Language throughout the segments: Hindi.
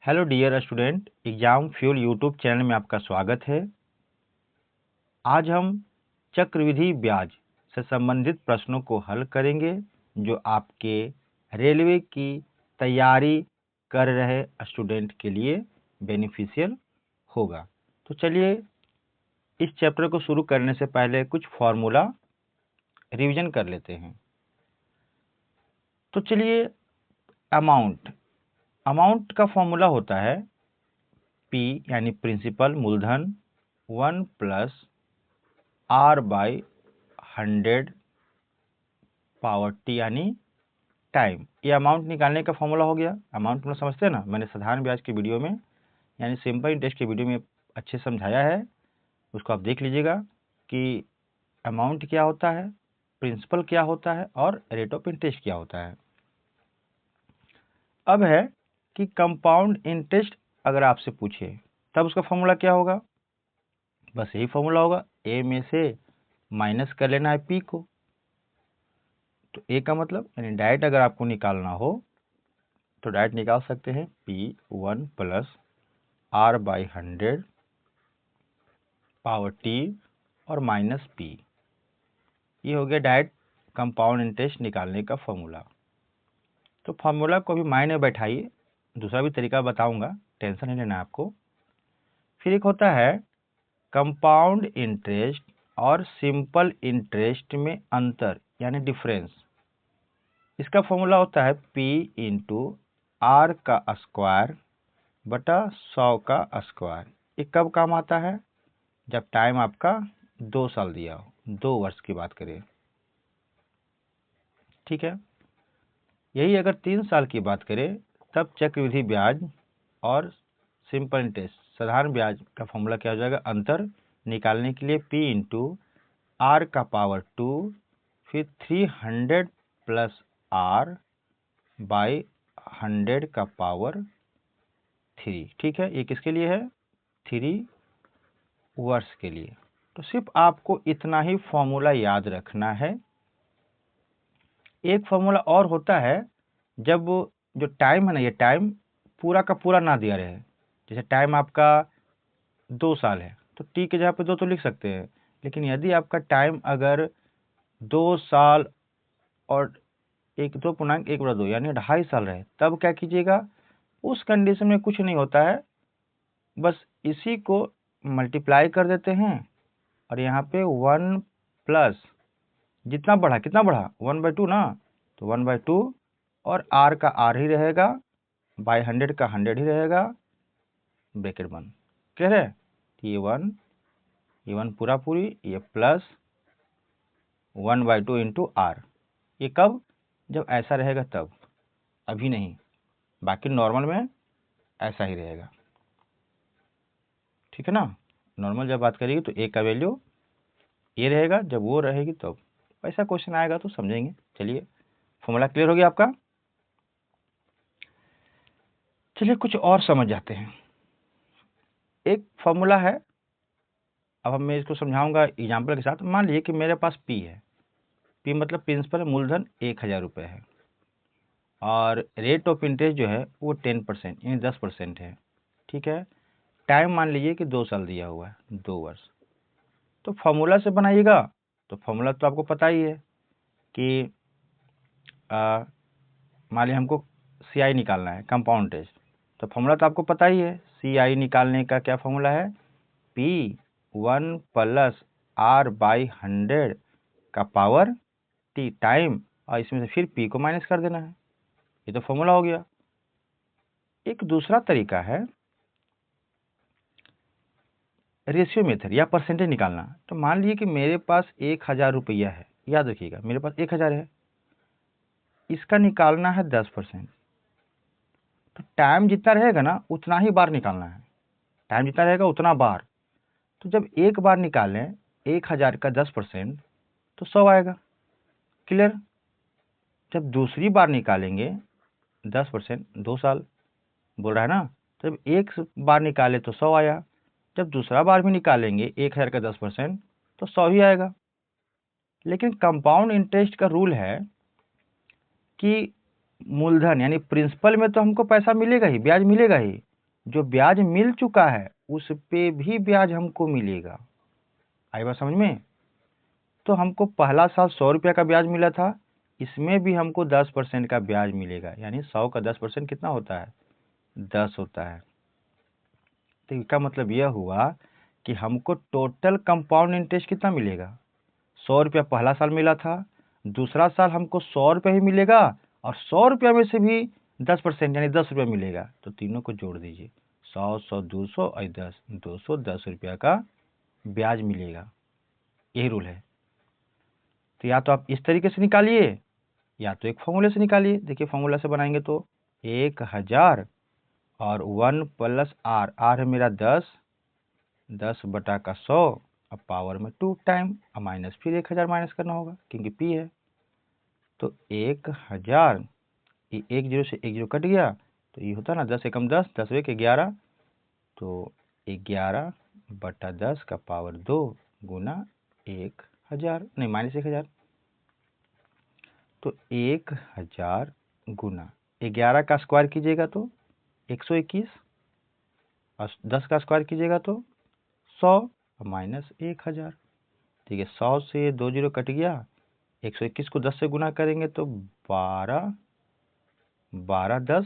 Hello dear student, Exam Fuel YouTube channel में आपका स्वागत है। आज हम चक्रवृद्धि ब्याज से संबंधित प्रश्नों को हल करेंगे जो आपके रेलवे की तैयारी कर रहे स्टूडेंट के लिए बेनिफिशियल होगा। तो चलिए इस चैप्टर को शुरू करने से पहले कुछ फॉर्मूला रिवीजन कर लेते हैं। तो चलिए अमाउंट का फॉर्मूला होता है P यानी प्रिंसिपल मूलधन 1 plus R by 100 power T यानी टाइम। ये अमाउंट निकालने का फॉर्मूला हो गया। अमाउंट मतलब समझते हैं ना, मैंने साधारण ब्याज के वीडियो में यानी सिंपल इंटरेस्ट के वीडियो में अच्छे समझाया है, उसको आप देख लीजिएगा कि अमाउंट क्या होता है, प्रिंसिपल क्या होता है और रेट ऑफ इंटरेस्ट क्या होता है। अब है कि कंपाउंड इंटरेस्ट अगर आपसे पूछे तब उसका फॉर्मूला क्या होगा। बस यही फॉर्मूला होगा, ए में से माइनस कर लेना है पी को। तो ए का मतलब यानी डायरेक्ट अगर आपको निकालना हो तो डायरेक्ट निकाल सकते हैं P1 plus R by 100 power T और माइनस P। ये हो गया डायरेक्ट कंपाउंड इंटरेस्ट निकालने का फॉर्मूला। तो फॉर्मूला को अभी माइंड में बैठाइए, दूसरा भी तरीका बताऊंगा, टेंशन नहीं लेना आपको। फिर एक होता है कंपाउंड इंटरेस्ट और सिंपल इंटरेस्ट में अंतर यानी डिफरेंस। इसका फॉर्मूला होता है P इंटू R का स्क्वायर बटा 100 का स्क्वायर। ये कब काम आता है? जब टाइम आपका 2 साल दिया हो, 2 वर्ष की बात करें, ठीक है। यही अगर 3 साल की बात करें तब चक्रवृद्धि ब्याज और सिंपल इंटरेस्ट साधारण ब्याज का फॉर्मूला क्या हो जाएगा, अंतर निकालने के लिए P इंटू R का पावर 2 फिर 300 प्लस R बाई 100 का पावर 3, ठीक है। ये किसके लिए है? 3 वर्ष के लिए। तो सिर्फ आपको इतना ही फॉर्मूला याद रखना है। एक फॉर्मूला और होता है जब जो टाइम है ना, ये टाइम पूरा का पूरा ना दिया रहे। जैसे टाइम आपका 2 साल है तो टी के जगह पे 2 तो लिख सकते हैं, लेकिन यदि आपका टाइम अगर 2 साल और 2.1/2 यानी 2.5 साल रहे तब क्या कीजिएगा, उस कंडीशन में कुछ नहीं होता है, बस इसी को मल्टीप्लाई कर देते हैं और यहाँ पे 1 प्लस जितना बढ़ा कितना बढ़ा 1/2 ना, तो 1/2 और R का R ही रहेगा, बाई 100 का 100 ही रहेगा, ब्रैकेट बंद। कह रहे ये 1 पूरा पूरी, ये प्लस 1/2 इंटू R। ये कब? जब ऐसा रहेगा तब, अभी नहीं, बाकी नॉर्मल में ऐसा ही रहेगा, ठीक है ना। नॉर्मल जब बात करेगी तो ए का वैल्यू ये रहेगा, जब वो रहेगी तब ऐसा क्वेश्चन आएगा तो समझेंगे। चलिए फॉर्मूला क्लियर हो गया आपका। चलिए कुछ और समझ जाते हैं। एक फॉर्मूला है, अब मैं इसको समझाऊंगा एग्जाम्पल के साथ। मान लीजिए कि मेरे पास P है, P मतलब प्रिंसिपल मूलधन 1000 रुपये है और रेट ऑफ इंटरेस्ट जो है वो 10% यानी 10% है, ठीक है। टाइम मान लीजिए कि 2 साल दिया हुआ है, 2 वर्ष। तो फॉर्मूला से बनाइएगा तो फॉर्मूला तो आपको पता ही है कि मान लीजिए हमको CI निकालना है, कंपाउंड इंटरेस्ट, तो फॉर्मूला तो आपको पता ही है। CI निकालने का क्या फॉर्मूला है? P1 प्लस R बाई 100 का पावर T टाइम, और इसमें से फिर P को माइनस कर देना है। ये तो फॉर्मूला हो गया। एक दूसरा तरीका है रेशियो मेथड या परसेंटेज निकालना। तो मान लीजिए कि मेरे पास 1000 रुपया है, याद रखिएगा मेरे पास 1000 है, इसका निकालना है 10%। तो टाइम जितना रहेगा ना उतना ही बार निकालना है, टाइम जितना रहेगा उतना बार। तो जब एक बार निकालें 1000 का 10% तो 100 आएगा, क्लियर। जब दूसरी बार निकालेंगे 10%, 2 साल बोल रहा है ना, तो जब एक बार निकाले तो 100 आया, जब दूसरा बार भी निकालेंगे 1000 का 10% तो 100 ही आएगा। लेकिन कंपाउंड इंटरेस्ट का रूल है कि मूलधन यानी प्रिंसिपल में तो हमको पैसा मिलेगा ही, ब्याज मिलेगा ही, जो ब्याज मिल चुका है उस पे भी ब्याज हमको मिलेगा। आई बात समझ में? तो हमको पहला साल 100 रुपया का ब्याज मिला था, इसमें भी हमको 10% का ब्याज मिलेगा, यानी 100 का 10% कितना होता है? 10 होता है। तो इसका मतलब यह हुआ कि हमको टोटल कंपाउंड इंटरेस्ट कितना मिलेगा? 100 रुपया पहला साल मिला था, दूसरा साल हमको 100 रुपया ही मिलेगा, और 100 रुपया में से भी 10% यानी 10 रुपया मिलेगा। तो तीनों को जोड़ दीजिए, 100, 100, 200 और 10, 210 रुपया का ब्याज मिलेगा। यही रूल है। तो या तो आप इस तरीके से निकालिए, या तो एक फॉर्मूले से निकालिए। देखिए फॉर्मूला से बनाएंगे तो 1000 और 1 प्लस आर, आर है मेरा 10, 10 बटा का 100, अब पावर में 2 टाइम, अब माइनस, फिर 1000 माइनस करना होगा क्योंकि पी है। तो 1000, ये 1 0 से 1 0 कट गया, तो ये होता ना 10 एकम 10, 10 एक 11, तो 11 बटा 10 का पावर 2 गुना 1000, नहीं माइनस 1000। तो 1000 गुना 11 का स्क्वायर कीजिएगा तो 121, और 10 का स्क्वायर कीजिएगा तो 100, माइनस 1000। ठीक है, 100 से 2 0 कट गया, 121 को 10 से गुना करेंगे तो 12, 12 10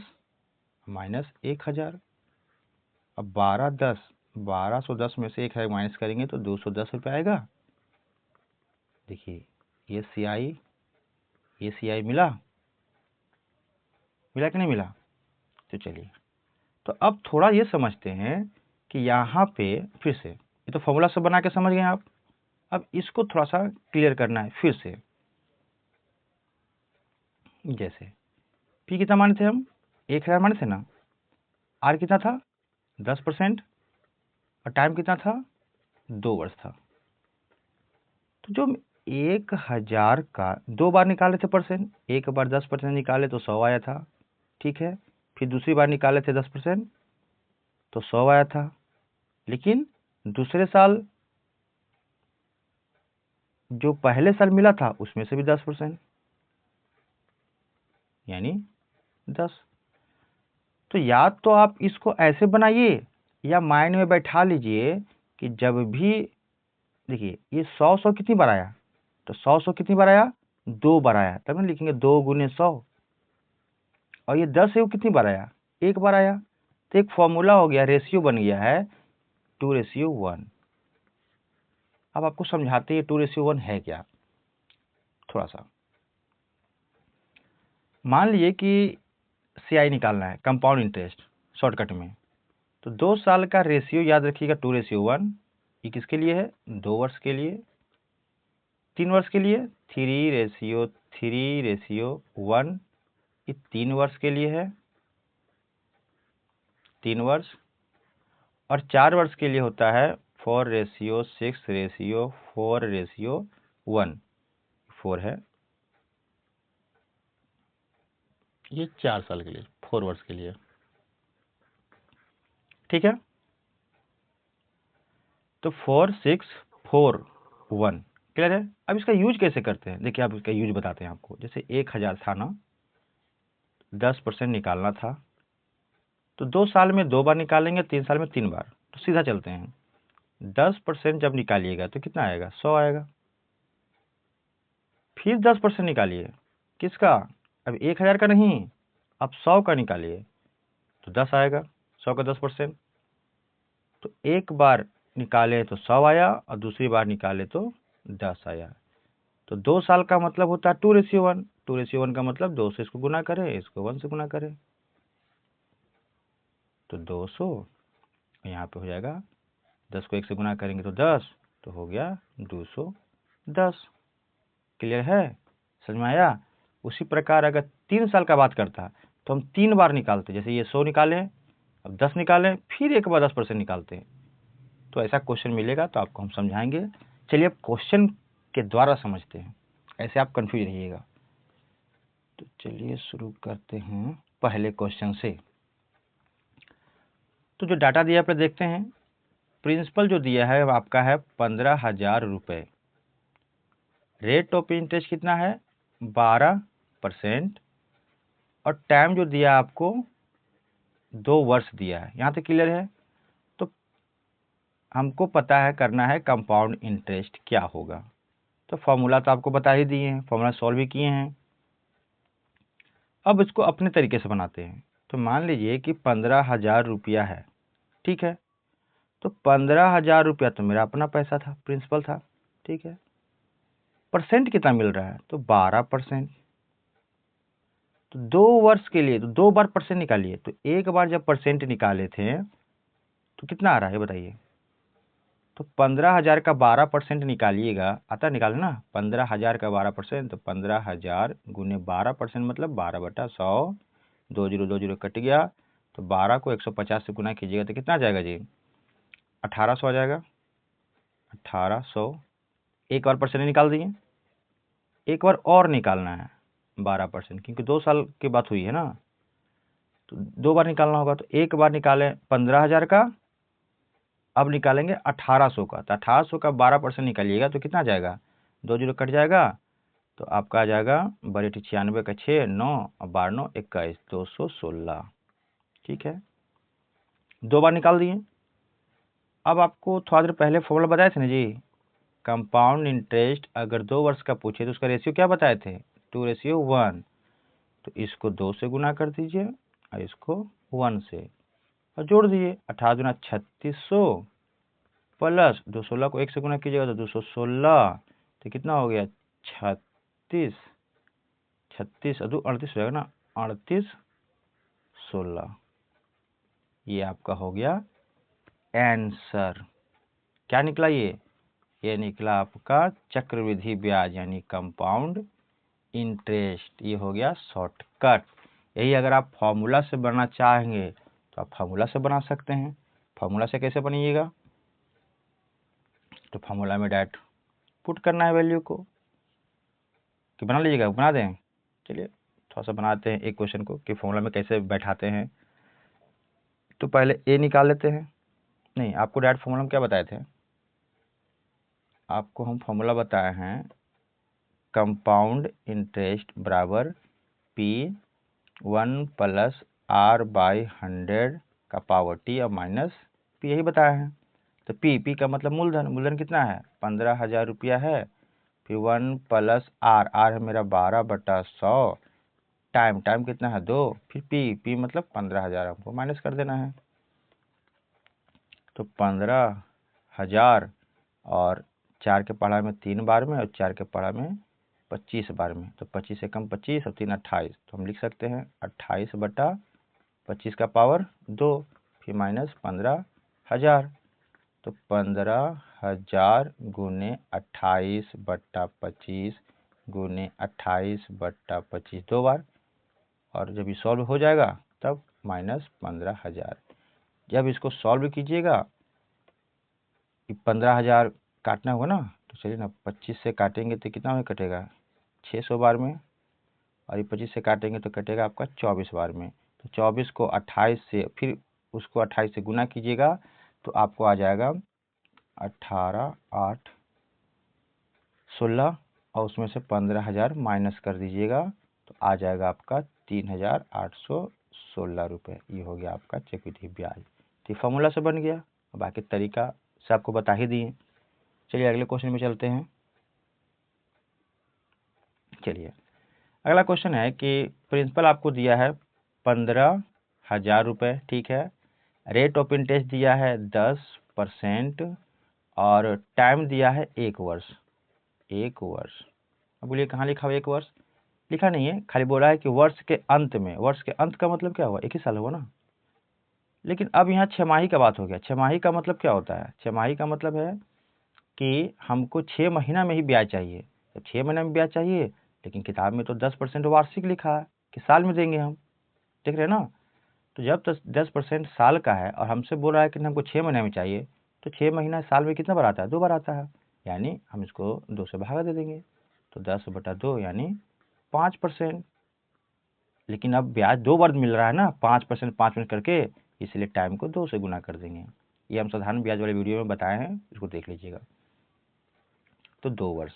माइनस 1000। अब 12 10, 1210 में से 1000 माइनस करेंगे तो 210 रुपये आएगा। देखिए ये सी आई मिला कि नहीं मिला? तो चलिए, तो अब थोड़ा ये समझते हैं कि यहाँ पे फिर से, ये तो फॉर्मूला सब बना के समझ गए आप, अब इसको थोड़ा सा क्लियर करना है फिर से। जैसे पी कितना माने थे हम? 1000 माने थे ना। आर कितना था? 10%, और टाइम कितना था? 2 वर्ष था। तो जो 1000 का 2 बार निकाले थे परसेंट, एक बार 10% निकाले तो 100 आया था, ठीक है। फिर दूसरी बार निकाले थे 10% तो 100 आया था, लेकिन दूसरे साल जो पहले साल मिला था उसमें से भी 10%, यानी 10। तो या तो आप इसको ऐसे बनाइए या माइंड में बैठा लीजिए कि जब भी, देखिए ये 100 कितनी बार आया? तो 100 कितनी बार आया? 2 बार आया, तब ना लिखेंगे 2 गुने 100। और ये 10 है वो कितनी बार आया? 1 बार आया। तो एक फॉर्मूला हो गया, रेशियो बन गया है 2:1। अब आपको समझाते हैं 2:1 है क्या। थोड़ा सा मान लीजिए कि सीआई निकालना है, कंपाउंड इंटरेस्ट, शॉर्टकट में। तो 2 साल का रेशियो याद रखिएगा 2:1। ये किसके लिए है? 2 वर्ष के लिए। 3 वर्ष के लिए 3:3:1, ये 3 वर्ष के लिए है, 3 वर्ष। और 4 वर्ष के लिए होता है 4:6:4:1, 4 है। ये 4 साल के लिए, 4 वर्ष के लिए, ठीक है। तो 4:6:4:1 क्लियर है। अब इसका यूज कैसे करते हैं? देखिए आप इसका यूज बताते हैं आपको। जैसे 1000 था ना, 10% निकालना था, तो 2 साल में 2 बार निकालेंगे, 3 साल में 3 बार। तो सीधा चलते हैं, 10% जब निकालिएगा तो कितना आएगा? 100 आएगा। फिर 10% निकालिए, किसका? अब 1000 का नहीं, अब 100 का निकालिए तो 10 आएगा, 100 का 10%। तो एक बार निकाले तो 100 आया, और दूसरी बार निकाले तो 10 आया। तो 2 साल का मतलब होता है 2:1। 2:1 का मतलब 2 से इसको गुना करें, इसको 1 से गुना करें, तो 200 यहाँ पे हो जाएगा। 10 को 1 से गुना करेंगे तो 10, तो हो गया 210। क्लियर है? समझ में आया? उसी प्रकार अगर 3 साल का बात करता तो हम 3 बार निकालते, जैसे ये 100 निकालें, अब 10 निकालें, फिर एक बार 10% निकालते हैं। तो ऐसा क्वेश्चन मिलेगा तो आपको हम समझाएंगे। चलिए अब क्वेश्चन के द्वारा समझते हैं, ऐसे आप कंफ्यूज रहिएगा। तो चलिए शुरू करते हैं पहले क्वेश्चन से। तो जो डाटा दिया पे देखते हैं, प्रिंसिपल जो दिया है वो आपका है 15,000 रुपये। रेट ऑफ इंटरेस्ट कितना है? 12%। और टाइम जो दिया आपको 2 वर्ष दिया है। यहाँ तक क्लियर है? तो हमको पता है करना है कंपाउंड इंटरेस्ट क्या होगा। तो फॉर्मूला तो आपको बता ही दिए हैं, फॉर्मूला सॉल्व भी किए हैं। अब इसको अपने तरीके से बनाते हैं। तो मान लीजिए कि 15,000 रुपया है, ठीक है। तो 15,000 रुपया तो मेरा अपना पैसा था, प्रिंसिपल था, ठीक है। परसेंट कितना मिल रहा है? तो 12%। तो 2 वर्ष के लिए तो 2 बार परसेंट निकालिए। तो एक बार जब परसेंट निकाले थे तो कितना आ रहा है बताइए? तो 15,000 का 12% निकालिएगा, आता निकाले ना। 15,000 का 12%, तो 15,000 गुने 12% मतलब 12/100। 20 कट गया। तो 12 को 150 से गुना कीजिएगा तो कितना आ जाएगा जी? 1800 आ जाएगा। 1800। एक बार परसेंट निकाल दिए, एक बार और निकालना है 12%, क्योंकि 2 साल की बात हुई है ना। तो 2 बार निकालना होगा। तो एक बार निकालें 15,000 का, अब निकालेंगे 1800 का। तो 1800 का 12% निकालिएगा तो कितना आ जाएगा? 20 कट जाएगा। तो आपका आ जाएगा 92 का 6, 9 और 12 9 21, 216। ठीक है, 2 बार निकाल दिए। अब आपको थोड़ा देर पहले फॉर्मूला बताए थे ना जी, कंपाउंड इंटरेस्ट अगर 2 वर्ष का पूछे तो उसका रेशियो क्या बताए थे? 2:1। तो इसको 2 से गुना कर दीजिए और इसको 1 से, और जोड़ दीजिए। 18 दूना 3600 प्लस 216 को 1 से गुना कीजिएगा तो 216। तो कितना हो गया? 36। 36 और 2 38 रहेगा ना, 38 16। ये आपका हो गया आंसर। क्या निकला ये निकला आपका चक्रवृद्धि ब्याज यानी कंपाउंड इंटरेस्ट। ये हो गया शॉर्टकट। यही अगर आप फॉर्मूला से बनाना चाहेंगे तो आप फॉर्मूला से बना सकते हैं। फॉर्मूला से कैसे बनिएगा? तो फॉर्मूला में डायरेक्ट पुट करना है वैल्यू को, कि बना लीजिएगा, बना दें। चलिए थोड़ा सा बनाते हैं एक क्वेश्चन को कि फॉर्मूला में कैसे बैठाते हैं। तो पहले ए निकाल लेते हैं। नहीं, आपको डायरेक्ट फॉर्मूला में क्या बताए थे? आपको हम फॉर्मूला बताए हैं कंपाउंड इंटरेस्ट बराबर P1 प्लस R/100 का पावर T और माइनस P, यही बताया है। तो P का मतलब मूलधन। मूलधन कितना है? 15,000 रुपया है। फिर 1 प्लस R है मेरा 12/100। टाइम कितना है? 2। फिर P मतलब 15,000 हमको माइनस कर देना है। तो 15,000 और 4 के पढ़ा में 3 बार में और 4 के पढ़ा में 25 बार में। तो 25 से कम 25 और 3 28। तो हम लिख सकते हैं 28/25 का पावर 2, फिर माइनस 15,000। तो 15,000 गुने 28/25 गुने 28/25 2 बार, और जब ये सॉल्व हो जाएगा तब माइनस 15,000। जब इसको सॉल्व कीजिएगा, 15,000 काटना होगा ना, तो चलिए ना 25 से काटेंगे तो कितना में कटेगा? 600 बार में। और ये 25 से काटेंगे तो कटेगा आपका 24 बार में। तो 24 को 28 से, फिर उसको 28 से गुना कीजिएगा तो आपको आ जाएगा 18 8 16, और उसमें से 15,000 माइनस कर दीजिएगा तो आ जाएगा आपका 3,816 रुपये। ये हो गया आपका चक्रवृद्धि ब्याज। तो फॉर्मूला से बन गया, बाकी तरीका से आपको बता ही दिए। चलिए अगले क्वेश्चन में चलते हैं। चलिए अगला क्वेश्चन है कि प्रिंसिपल आपको दिया है 15,000 रुपये, ठीक है। रेट ऑफ इंटरेस्ट दिया है 10% और टाइम दिया है 1 वर्ष। 1 वर्ष, अब बोलिए कहाँ लिखा हुआ 1 वर्ष? लिखा नहीं है, खाली बोला है कि वर्ष के अंत में। वर्ष के अंत का मतलब क्या हुआ? 1 ही साल हुआ ना। लेकिन अब यहाँ छमाही का बात हो गया। छमाही का मतलब क्या होता है? छमाही का मतलब है कि हमको 6 महीना में ही ब्याज चाहिए। तो 6 महीना में ब्याज चाहिए, लेकिन किताब में तो 10% वार्षिक लिखा है कि साल में देंगे हम, देख रहे हैं ना। तो जब 10% साल का है और हमसे बोल रहा है कि हमको 6 महीने में चाहिए, तो 6 महीना साल में कितना बार आता है? 2 बार आता है, यानी हम इसको 2 से भागा दे देंगे। तो 10/2 यानी 5%। लेकिन अब ब्याज 2 बार मिल रहा है ना, 5% 5% करके, इसलिए टाइम को 2 से गुना कर देंगे। ये हम साधारण ब्याज वाले वीडियो में बताए हैं, इसको देख लीजिएगा। तो 2 वर्ष,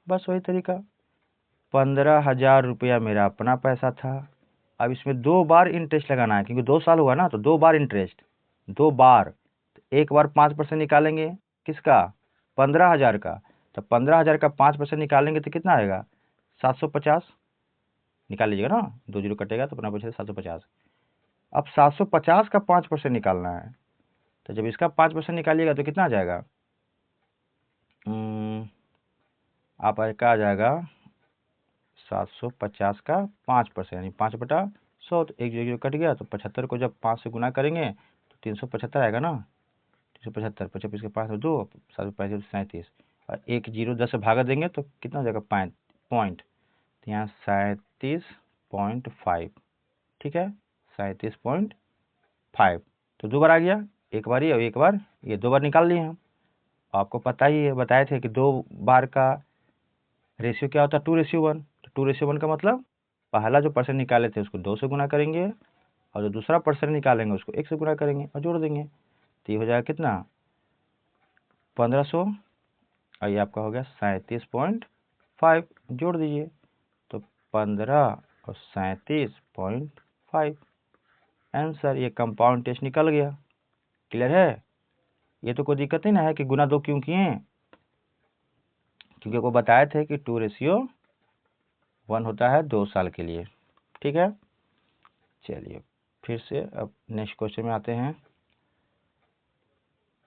बस वही तरीका। 15,000 रुपया मेरा अपना पैसा था, अब इसमें 2 बार इंटरेस्ट लगाना है, क्योंकि 2 साल हुआ ना, तो 2 बार इंटरेस्ट, 2 बार। तो एक बार 5% निकालेंगे, किसका? 15,000 का। तो 15,000 का 5% निकालेंगे तो कितना आएगा? 750। निकाल लीजिएगा ना, 2 जीरो कटेगा तो अपना बचेगा 750। अब 750 का 5% निकालना है, तो जब इसका 5% निकालिएगा तो कितना आ जाएगा? आपका आ जाएगा 750 का 5%, यानी 5/100। तो 1 जीरो कट गया, तो 75 को जब 5 से गुना करेंगे तो 375 आएगा ना। 375, 25 के 5 2, 7 और 1 जीरो 10 से भागा देंगे तो कितना हो जाएगा? पॉइंट। तो यहाँ 37.5, ठीक है, 37.5। तो 2 बार आ गया, एक बार ये और एक बार ये, 2 बार निकाल लिए हम। आपको पता ही है, बताए थे कि 2 बार का रेशियो क्या होता है? 2:1। तो 2:1 का मतलब पहला जो परसेंट निकाले थे उसको 2 से गुना करेंगे, और जो दूसरा परसेंट निकालेंगे उसको 1 से गुना करेंगे और जोड़ देंगे। तो ये हो जाएगा कितना? 1500, और ये आपका हो गया 37.5। जोड़ दीजिए, तो 15 और 37.5 आंसर। ये कंपाउंड टेस्ट निकल गया। क्लियर है? ये तो कोई दिक्कत ही ना है कि गुना 2 क्यों किए, क्योंकि वो बताए थे कि 2:1 होता है 2 साल के लिए। ठीक है, चलिए फिर से अब नेक्स्ट क्वेश्चन में आते हैं।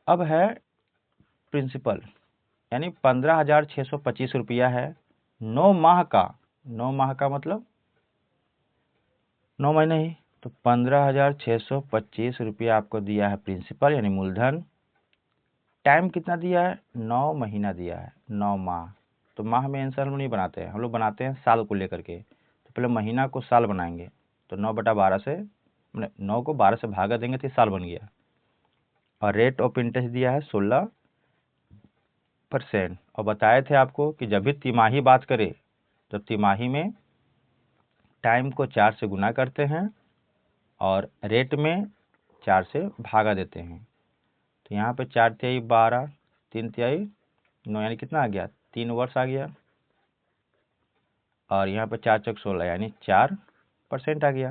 अब है प्रिंसिपल, यानी 15,625 रुपया है 9 माह का। 9 माह का मतलब 9 महीने ही। तो 15,625 रुपया आपको दिया है प्रिंसिपल, यानी मूलधन। टाइम कितना दिया है? 9 महीना दिया है, 9 माह। तो माह में आंसर हम नहीं बनाते हैं, हम लोग बनाते हैं साल को लेकर के। तो पहले महीना को साल बनाएंगे, तो 9/12 से, मतलब 9 को 12 से भागा देंगे तो साल बन गया। और रेट ऑफ इंटरेस्ट दिया है 16%। और बताए थे आपको कि जब भी तिमाही बात करें तो तिमाही में टाइम को 4 से गुना करते हैं और रेट में 4 से भागा देते हैं। तो यहाँ पे 4 तिहाई 12, 3 तिहाई 9, यानी कितना आ गया? 3 वर्ष आ गया। और यहाँ पे 4 चौक 16, यानी 4% आ गया।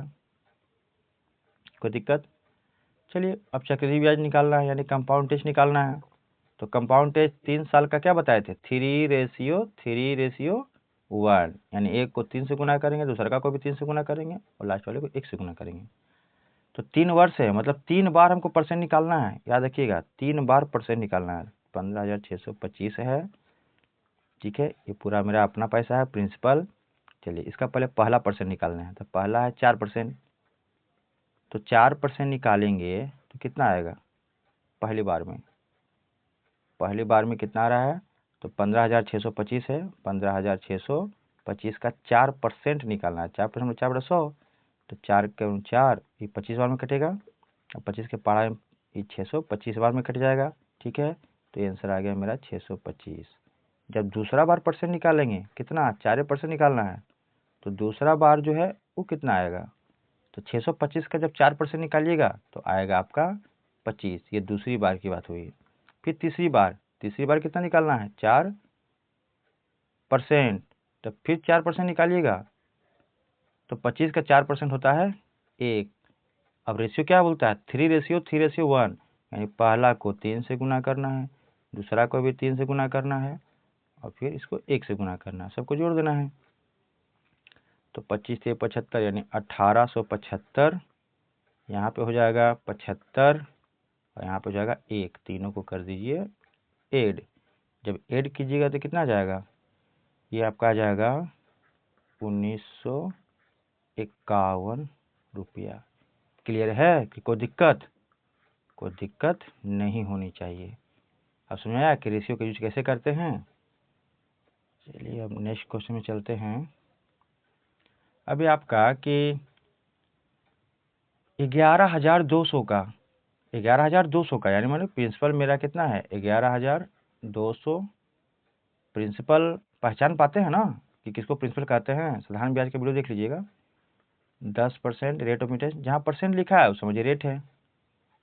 कोई दिक्कत? चलिए अब चक्रवृद्धि ब्याज निकालना है, यानी कंपाउंड टेस्ट निकालना है। तो कंपाउंड टेस्ट 3 साल का क्या बताए थे? 3:3:1, यानी एक को 3 से गुना करेंगे, दूसरा को भी 3 से गुना करेंगे और लास्ट वाले को 1 से गुना करेंगे। तो 3 वर्ष है, मतलब 3 बार हमको परसेंट निकालना है। याद रखिएगा, 3 बार परसेंट निकालना है। 15,625 है, ठीक है, ये पूरा मेरा अपना पैसा है प्रिंसिपल। चलिए इसका पहले पहला परसेंट निकालना है। तो पहला है 4%। तो 4% निकालेंगे तो कितना आएगा? पहली बार में कितना आ रहा है? तो 15,625 है, 15,625 का 4% निकालना है। 4% 4/100, तो 4 के 4, ये 25 बार में कटेगा, और 25 के पारा ये 625 बार में कट जाएगा। ठीक है, तो ये आंसर आ गया मेरा 625। जब दूसरा बार परसेंट निकालेंगे, कितना? 4% निकालना है। तो दूसरा बार जो है वो कितना आएगा? तो 625 का जब 4% निकालिएगा तो आएगा आपका 25। ये दूसरी बार की बात हुई। फिर तीसरी बार कितना निकालना है? 4%। तो फिर 4% निकालिएगा, तो 25 का 4% होता है 1। अब रेशियो क्या बोलता है? 3:1, यानी पहला को 3 से गुना करना है, दूसरा को भी 3 से गुना करना है, और फिर इसको 1 से गुना करना है, सबको जोड़ देना है। तो 25 से 75, यानी 1875। यहाँ पे हो जाएगा 75, और यहाँ पे हो जाएगा 1। तीनों को कर दीजिए ऐड। जब ऐड कीजिएगा तो कितना आ जाएगा? ये आपका आ जाएगा 1951 रुपया। क्लियर है कि कोई दिक्कत? कोई दिक्कत नहीं होनी चाहिए। अब समझ आया कि रेशियो का यूज कैसे करते हैं। चलिए अब नेक्स्ट क्वेश्चन में चलते हैं। अभी आपका कि 11,200 का, 11,200 का, यानी मतलब प्रिंसिपल मेरा कितना है? 11,200। प्रिंसिपल पहचान पाते हैं ना कि किसको प्रिंसिपल कहते हैं? साधारण ब्याज का वीडियो देख लीजिएगा। 10% रेट ऑफ इंटरेस्ट, जहाँ परसेंट लिखा है उस समझिए रेट है।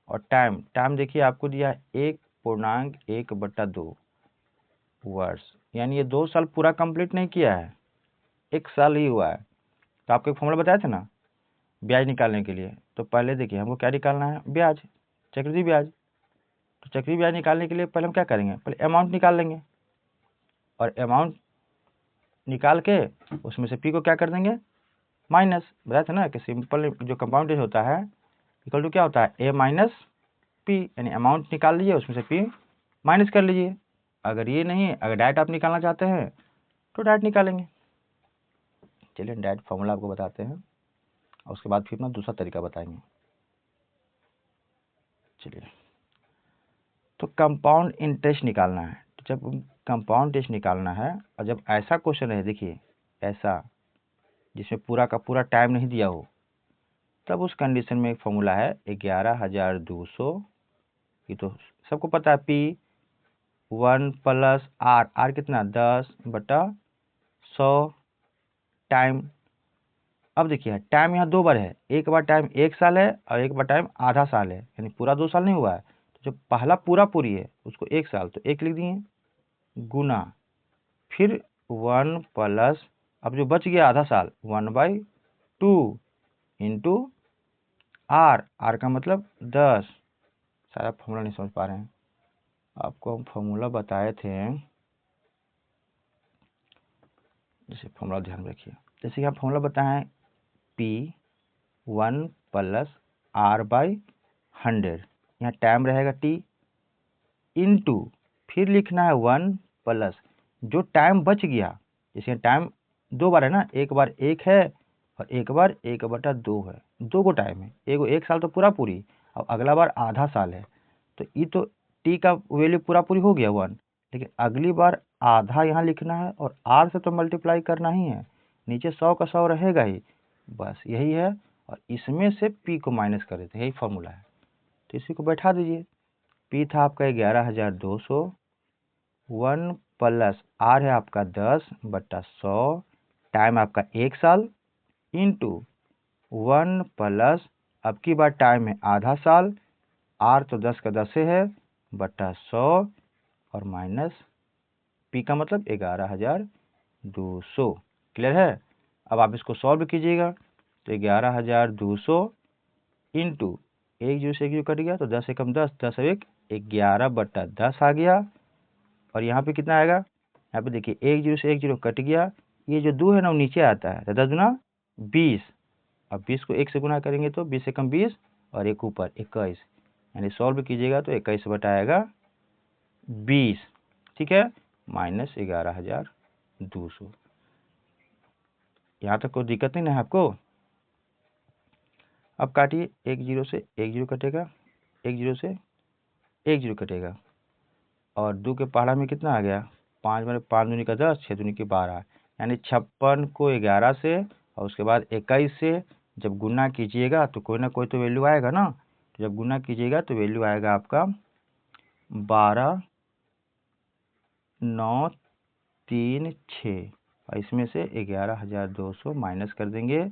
और टाइम देखिए आपको दिया है 1.1/2 वर्ष, यानी ये 2 साल पूरा कंप्लीट नहीं किया है, 1 साल ही हुआ है। तो आपको एक फॉर्मूला बताया था ना, ब्याज निकालने के लिए। तो पहले देखिए हमको क्या निकालना है, ब्याज, चक्रवृद्धि ब्याज। तो चक्रवृद्धि ब्याज निकालने के लिए पहले हम क्या करेंगे, पहले अमाउंट निकाल लेंगे, और अमाउंट निकाल के उसमें से पी को क्या कर देंगे, माइनस। बताया था ना कि सिंपल जो कंपाउंड इंटरेस्ट होता है इक्वल टू क्या होता है, ए माइनस पी, यानी अमाउंट निकाल लीजिए उसमें से पी माइनस कर लीजिए। अगर ये नहीं, अगर डायरेक्ट आप निकालना चाहते हैं तो डायरेक्ट निकालेंगे। चलिए डायरेक्ट फॉर्मूला आपको बताते हैं और उसके बाद फिर अपना दूसरा तरीका बताएंगे। चलिए, तो कंपाउंड इंटरेस्ट निकालना है। तो जब कंपाउंड इंटरेस्ट निकालना है और जब ऐसा क्वेश्चन है, देखिए ऐसा जिसमें पूरा का पूरा टाइम नहीं दिया हो, तब उस कंडीशन में एक फॉर्मूला है 11,200। ये तो सबको पता है, पी 1 प्लस आर, आर कितना 10/100 टाइम। अब देखिए टाइम यहाँ दो बार है, एक बार टाइम 1 साल है और एक बार टाइम आधा साल है, यानी पूरा 2 साल नहीं हुआ है। तो जब पहला पूरा पूरी है उसको 1 साल, तो 1 लिख दिए, गुना फिर 1 प्लस, अब जो बच गया आधा साल 1/2 इंटू आर, आर का मतलब 10। सारा फॉर्मूला नहीं समझ पा रहे हैं, आपको हम फॉर्मूला बताए थे, जैसे फॉर्मूला ध्यान में रखिए। जैसे कि हम फॉर्मूला बताएं, पी 1 प्लस आर बाई 100, यहाँ टाइम रहेगा टी, इंटू फिर लिखना है 1 प्लस जो टाइम बच गया, जैसे टाइम दो बार है ना, एक बार 1 है और एक बार 1/2 है, दो को टाइम है, एगो 1 साल तो पूरा पूरी और अगला बार आधा साल है। तो ये तो टी का वैल्यू पूरा पूरी हो गया 1, लेकिन अगली बार आधा यहाँ लिखना है और आर से तो मल्टीप्लाई करना ही है, नीचे 100 का 100 रहेगा ही, बस यही है। और इसमें से पी को माइनस कर देते हैं, यही फॉर्मूला है। तो इसी को बैठा दीजिए, पी था आपका 11,200, 1 प्लस आर है आपका 10/100, टाइम आपका 1 साल, इंटू 1 प्लस अब की बार टाइम है आधा साल, आर तो 10 का 10 है बटा 100 और माइनस पी का मतलब 11,200। क्लियर है। अब आप इसको सॉल्व कीजिएगा, तो 11,200 इंटू 1 जीरो से 1 जीरो कट गया, तो 10 एकम 10, 10 और 1 11/10 आ गया। और यहाँ पे कितना आएगा, यहाँ पे देखिए 1 जीरो से 1 जीरो कट गया, ये जो 2 है ना वो नीचे आता है, तो 10 दूना 20। अब 20 को 1 से गुना करेंगे तो 20 एकम 20 और एक ऊपर 21, यानी सॉल्व कीजिएगा तो 21 बटा आएगा 20। ठीक है, माइनस 11,200। यहाँ तक कोई दिक्कत नहीं है आपको। अब काटिए, 1 जीरो से 1 जीरो कटेगा, 1 जीरो से 1 जीरो कटेगा, और 2 के पहाड़ा में कितना आ गया, 5 में 5 दूनी का 10, 6 दूनी की 12, यानी 56 को 11 से और उसके बाद 21 से जब गुना कीजिएगा तो कोई ना कोई तो वैल्यू आएगा ना। तो जब गुना कीजिएगा तो वैल्यू आएगा आपका 12,936, और इसमें से 11,200 माइनस कर देंगे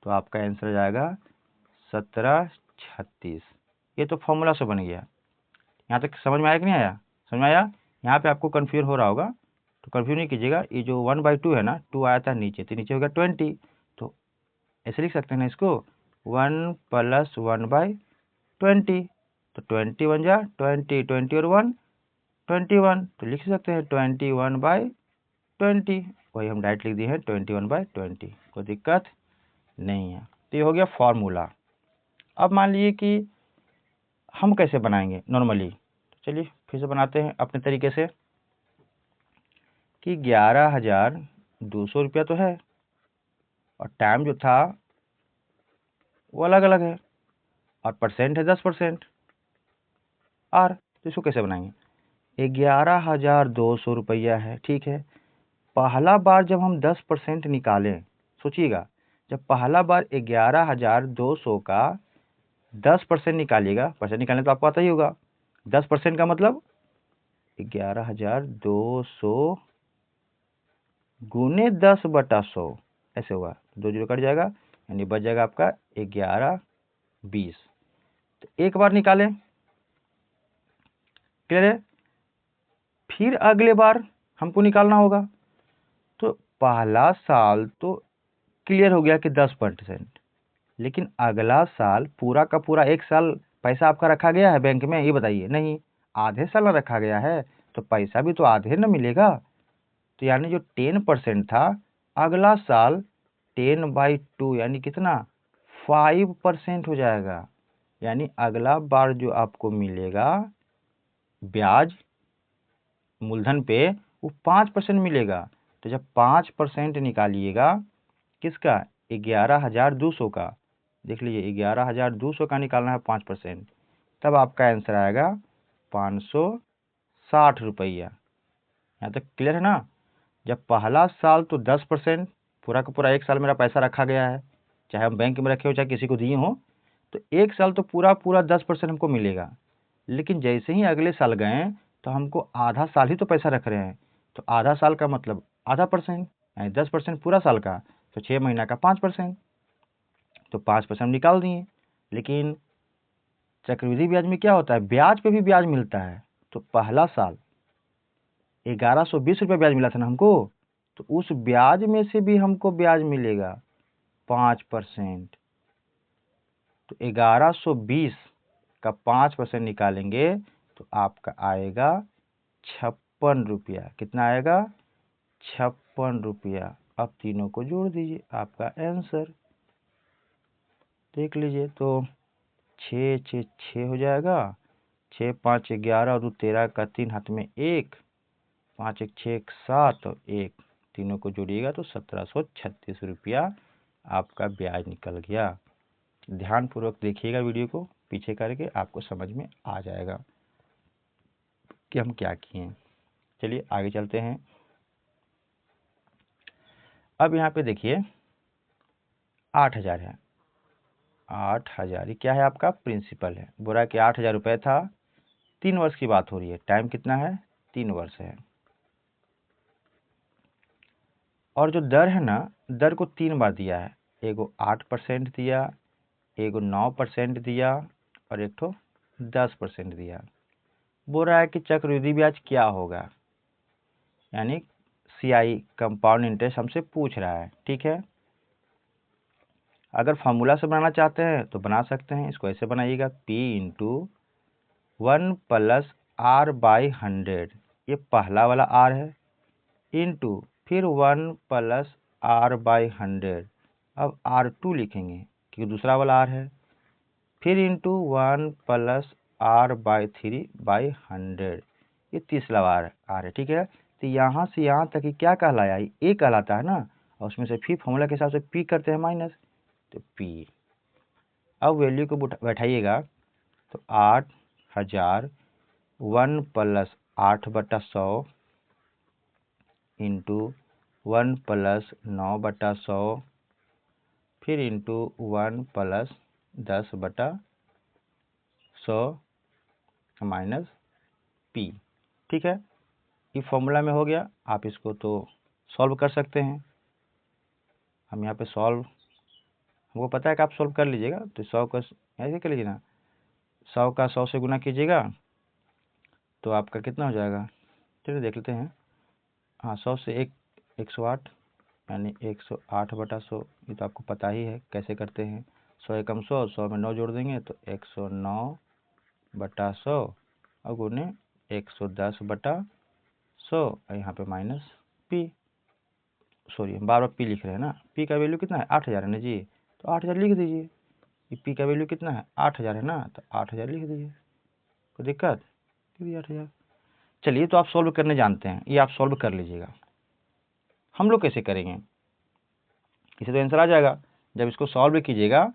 तो आपका आंसर आ जाएगा 1736। ये तो फॉर्मूला से बन गया। यहाँ तक समझ में आया कि नहीं आया, समझ में आया। यहाँ पे आपको कन्फ्यूज हो रहा होगा, तो कन्फ्यूज नहीं कीजिएगा। ये जो 1/2 है ना, 2 आया था नीचे, तो नीचे हो गया 20, तो ऐसे लिख सकते हैं ना इसको, 1 प्लस 1/20, तो 20 बन जा 20, 20 और 1 21, तो लिख सकते हैं 21/20, वही हम डायरेक्ट लिख दिए हैं 21/20, कोई दिक्कत नहीं है। तो ये हो गया फॉर्मूला। अब मान लीजिए कि हम कैसे बनाएंगे नॉर्मली, चलिए फिर से बनाते हैं अपने तरीके से, कि 11,200 रुपया तो है और टाइम जो था वो अलग अलग है और परसेंट है 10%। और तो इसको कैसे बनाएंगे, 11,200 रुपया है, ठीक है। पहला बार जब हम 10% निकालें, सोचिएगा, जब पहला बार 11,200 का 10% निकालिएगा, परसेंट निकालने तो आपको आता ही होगा, 10% का मतलब 11,200 गुने 10/100, ऐसे होगा, 2 जीरो कट जाएगा, यानी बच जाएगा आपका 1120। तो एक बार निकालें, क्लियर है। फिर अगले बार हमको निकालना होगा, तो पहला साल तो क्लियर हो गया कि 10%, लेकिन अगला साल पूरा का पूरा 1 साल पैसा आपका रखा गया है बैंक में, ये बताइए? नहीं, आधे साल ना रखा गया है, तो पैसा भी तो आधे ना मिलेगा। तो यानी जो 10% था, अगला साल 10/2 यानी कितना, 5% हो जाएगा। यानी अगला बार जो आपको मिलेगा ब्याज मूलधन पे, वो 5% मिलेगा। तो जब 5% निकालिएगा किसका, 11,200 का, देख लीजिए 11,200 का निकालना है 5%, तब आपका आंसर आएगा 560 रुपया। यहाँ तक क्लियर है ना? जब पहला साल तो 10%, पूरा का पूरा 1 साल मेरा पैसा रखा गया है, चाहे हम बैंक में रखे हो चाहे किसी को दिए हो, तो 1 साल तो पूरा पूरा 10% हमको मिलेगा। लेकिन जैसे ही अगले साल गए तो हमको आधा साल ही तो पैसा रख रहे हैं, तो आधा साल का मतलब आधा परसेंट, यानी 10% पूरा साल का, तो 6 महीना का 5%, तो 5% निकाल दिए। लेकिन चक्रवृद्धि ब्याज में क्या होता है, ब्याज पे भी ब्याज मिलता है। तो पहला साल 1120 रुपये ब्याज मिला था ना हमको, तो उस ब्याज में से भी हमको ब्याज मिलेगा 5%। तो 1120 का 5% निकालेंगे तो आपका आएगा 56 रुपया। कितना आएगा, 56 रुपया। अब तीनों को जोड़ दीजिए, आपका आंसर देख लीजिए। तो 6 6 6 हो जाएगा, 6 5 11 और 2 13 का 3 हाथ में 1, 5 1 6 1 7 और 1, तीनों को जोड़िएगा तो 1736 रुपया आपका ब्याज निकल गया। ध्यानपूर्वक देखिएगा वीडियो को पीछे करके, आपको समझ में आ जाएगा कि हम क्या किए। चलिए आगे चलते हैं। अब यहाँ पे देखिए 8,000 है, 8,000 ये क्या है, आपका प्रिंसिपल है। बोला कि 8,000 रुपये था, 3 वर्ष की बात हो रही है, टाइम कितना है, 3 वर्ष है। और जो दर है ना, दर को 3 बार दिया है, एगो 8% दिया, एगो 9% दिया और एक ठो 10% दिया। बोल रहा है कि चक्रवृद्धि ब्याज क्या होगा, यानी CI कंपाउंड इंटरेस्ट हमसे पूछ रहा है। ठीक है, अगर फार्मूला से बनाना चाहते हैं तो बना सकते हैं। इसको ऐसे बनाइएगा, P इंटू 1 प्लस R/100, ये पहला वाला R है, इंटू फिर 1 प्लस R/100, अब R2 लिखेंगे क्योंकि दूसरा वाला R है, फिर इंटू 1 प्लस R/3/100, ये तीसरा R है। ठीक है, तो यहाँ से यहाँ तक कि क्या कहलाया, ये कहलाता है ना, और उसमें से फिर फॉर्मूला के हिसाब से P करते हैं माइनस, तो P। अब वैल्यू को बैठाइएगा, तो 8,000 1 प्लस 8/100 इंटू 1 प्लस 9/100 फिर इंटू 1 प्लस 10/100 माइनस P। ठीक है, ये फॉर्मूला में हो गया। आप इसको तो सॉल्व कर सकते हैं। हम यहाँ पे सॉल्व, हमको पता है कि आप सॉल्व कर लीजिएगा, तो 100 का ऐसे कर लीजिए ना, 100 का 100 से गुना कीजिएगा तो आपका कितना हो जाएगा, चलिए देख लेते हैं। हाँ, 100 से 108, यानी 108/100, ये तो आपको पता ही है कैसे करते हैं। 100 एकम 100, 100 में 9 जोड़ देंगे तो 109/100 और गुने 110/100 और यहाँ पे माइनस P। सॉरी, हम बार बार P लिख रहे हैं ना। P का वैल्यू कितना है, 8,000 है ना जी, तो 8,000 लिख दीजिए। ये P का वैल्यू कितना है, 8,000 है ना, तो 8,000 लिख दीजिए, कोई दिक्कत, लिख दिए 8,000। चलिए, तो आप सॉल्व करने जानते हैं, ये आप सॉल्व कर लीजिएगा। हम लोग कैसे करेंगे, इसे तो आंसर आ जाएगा। जब इसको सॉल्व कीजिएगा,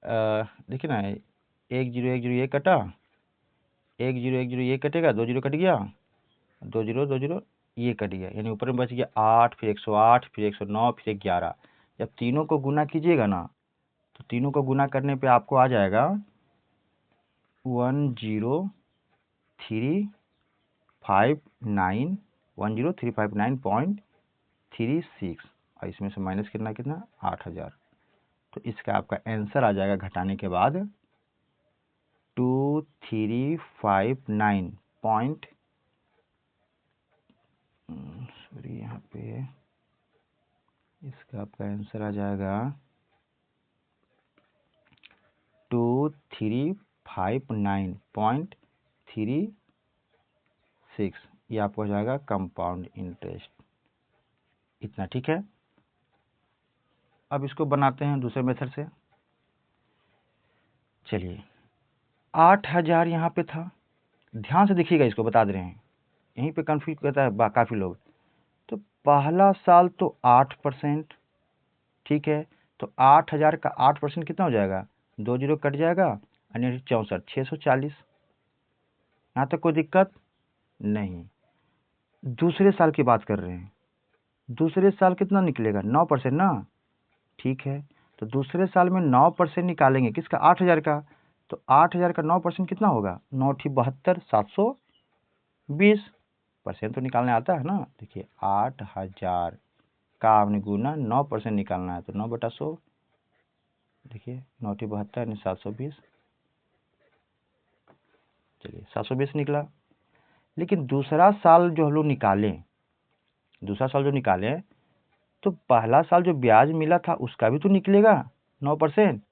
देखिए ना, 1 0 1 0 ये कटा, 1 0 1 0 ये कटेगा, 2 0 कट गया, 2 0 2 0 ये कट गया, यानी ऊपर में बच गया 8, फिर 108, फिर 109, फिर 11। जब तीनों को गुना कीजिएगा ना, तो तीनों को गुना करने पे आपको आ जाएगा 10359 और इसमें से माइनस कितना कितना 8,000। तो इसका आपका आंसर आ जाएगा घटाने के बाद 2359 पॉइंट, सॉरी यहाँ पे इसका आपका आंसर आ जाएगा 2359.36 ये आपको हो जाएगा कंपाउंड इंटरेस्ट इतना। ठीक है, अब इसको बनाते हैं दूसरे मेथड से। चलिए 8,000 यहाँ पे था, ध्यान से देखिएगा, इसको बता दे रहे हैं, यहीं पे कंफ्यूज करता है काफ़ी लोग। तो पहला साल तो 8%, ठीक है, तो 8,000 का 8% कितना हो जाएगा, 2 जीरो कट जाएगा, यानी 64, 640। यहाँ तक कोई दिक्कत नहीं। दूसरे साल की बात कर रहे हैं, दूसरे साल कितना निकलेगा, 9% ना, ठीक है, तो दूसरे साल में 9% निकालेंगे किसका, 8,000 का, तो 8,000 का 9% कितना होगा, 9×72 720% तो निकालने आता है ना। देखिए 8,000 का आपने गुना 9% निकालना है, तो 9/100, देखिए 9×72 यानी 720, चलिए 720 निकला। लेकिन दूसरा साल जो हम लोग निकालें, दूसरा साल जो निकालें, तो पहला साल जो ब्याज मिला था उसका भी तो निकलेगा 9%,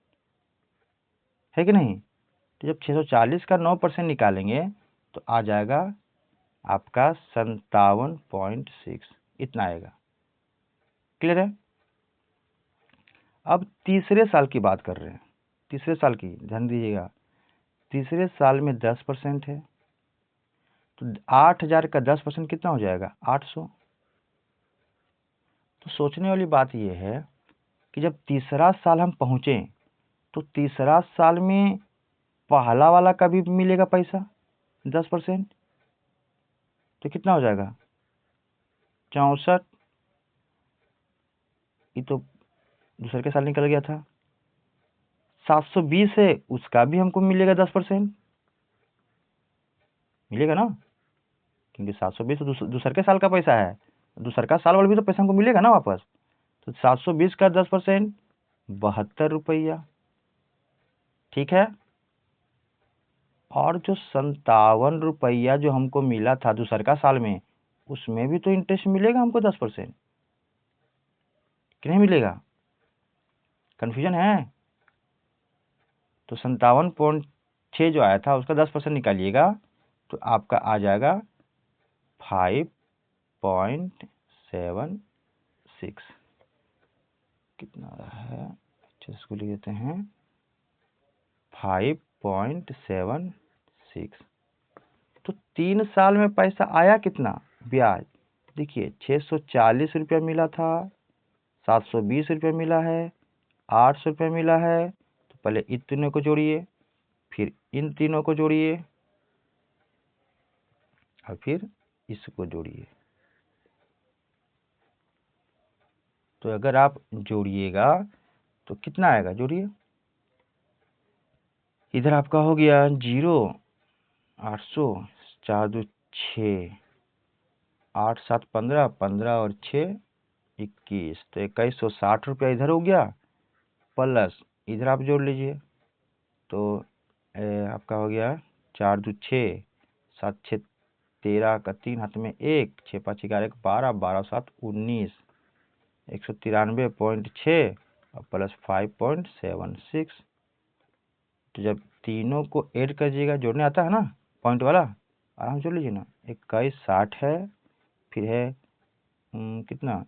है कि नहीं। तो जब 640 का 9% निकालेंगे तो आ जाएगा आपका 57.6, इतना आएगा। क्लियर है। अब तीसरे साल की बात कर रहे हैं, तीसरे साल की ध्यान दीजिएगा, तीसरे साल में 10% है, तो 8,000 का 10% कितना हो जाएगा, 800। तो सोचने वाली बात यह है कि जब तीसरा साल हम पहुंचे तो तीसरा साल में पहला वाला का भी मिलेगा पैसा 10%, तो कितना हो जाएगा 64, ये तो दूसरे के साल निकल गया था। 720 है, उसका भी हमको मिलेगा 10%, मिलेगा ना, क्योंकि 720 तो दूसर के साल का पैसा है, दूसर का साल वाला भी तो पैसा हमको मिलेगा ना वापस। तो 720 का 10% 72 रुपया, ठीक है। और जो 57 रुपया जो हमको मिला था दूसर का साल में, उसमें भी तो इंटरेस्ट मिलेगा हमको 10%, कि नहीं मिलेगा, कन्फ्यूजन है। तो 57.6 जो आया था उसका 10% निकालिएगा तो आपका आ जाएगा 5.76, कितना आ रहा है, अच्छे से इसको लिख देते हैं, 5.76। तो 3 साल में पैसा आया कितना, ब्याज देखिए 640 रुपया मिला था, 720 रुपया मिला है, 800 रुपया मिला है। तो पहले इन तीनों को जोड़िए, फिर इन तीनों को जोड़िए, और फिर इसको जोड़िए। तो अगर आप जोड़िएगा तो कितना आएगा, जोड़िए, इधर आपका हो गया 0, 800, 4 2 6, 8 7 15, 15 और 6 21, तो 2160 रुपया इधर हो गया, प्लस इधर आप जोड़ लीजिए, तो आपका हो गया 4 2 6, 7 6 13 का 3 हाथ में 1, 6 5 11 12, 12 7 19, 193.6 और प्लस 5.76। तो जब तीनों को ऐड करिएगा, जोड़ने आता है ना पॉइंट वाला, आराम से जोड़ लीजिए ना, 2160 है, फिर है कितना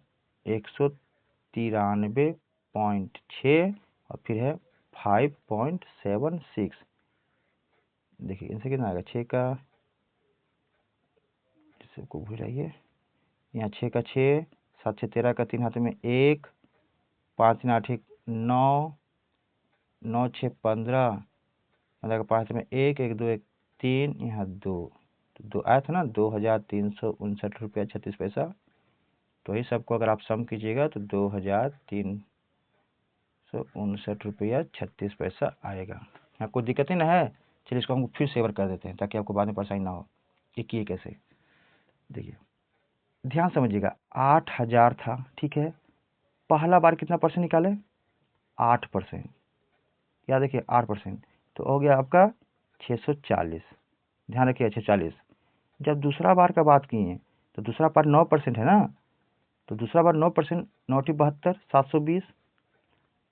193.6 और फिर है 5.76। देखिए इनसे कितना आएगा, 6 का, इसको भूल जाइए, यहाँ 6 का 6, 7 6 13 का 3 हाथ में 1, 5 3 8 9, 9 6 15, 15 का 5 में 1 1 2 1 3, यहाँ 2, तो 2 आया था ना, 2,359 रुपया 36 पैसा। तो ये सबको अगर आप सम कीजिएगा तो 2,359 रुपया 36 पैसा आएगा। यहाँ कोई दिक्कत ही ना है। चलिए इसको हम फिर सेवर कर देते हैं ताकि आपको बाद में परेशानी ना हो। ये कैसे, देखिए ध्यान समझिएगा, 8,000 था, ठीक है, पहला बार कितना परसेंट निकाले, 8%, या देखिए 8%, तो हो गया आपका 640, ध्यान रखिए 640। जब दूसरा बार का बात किए तो दूसरा बार 9% है ना, तो दूसरा बार 9%, 9 72 720।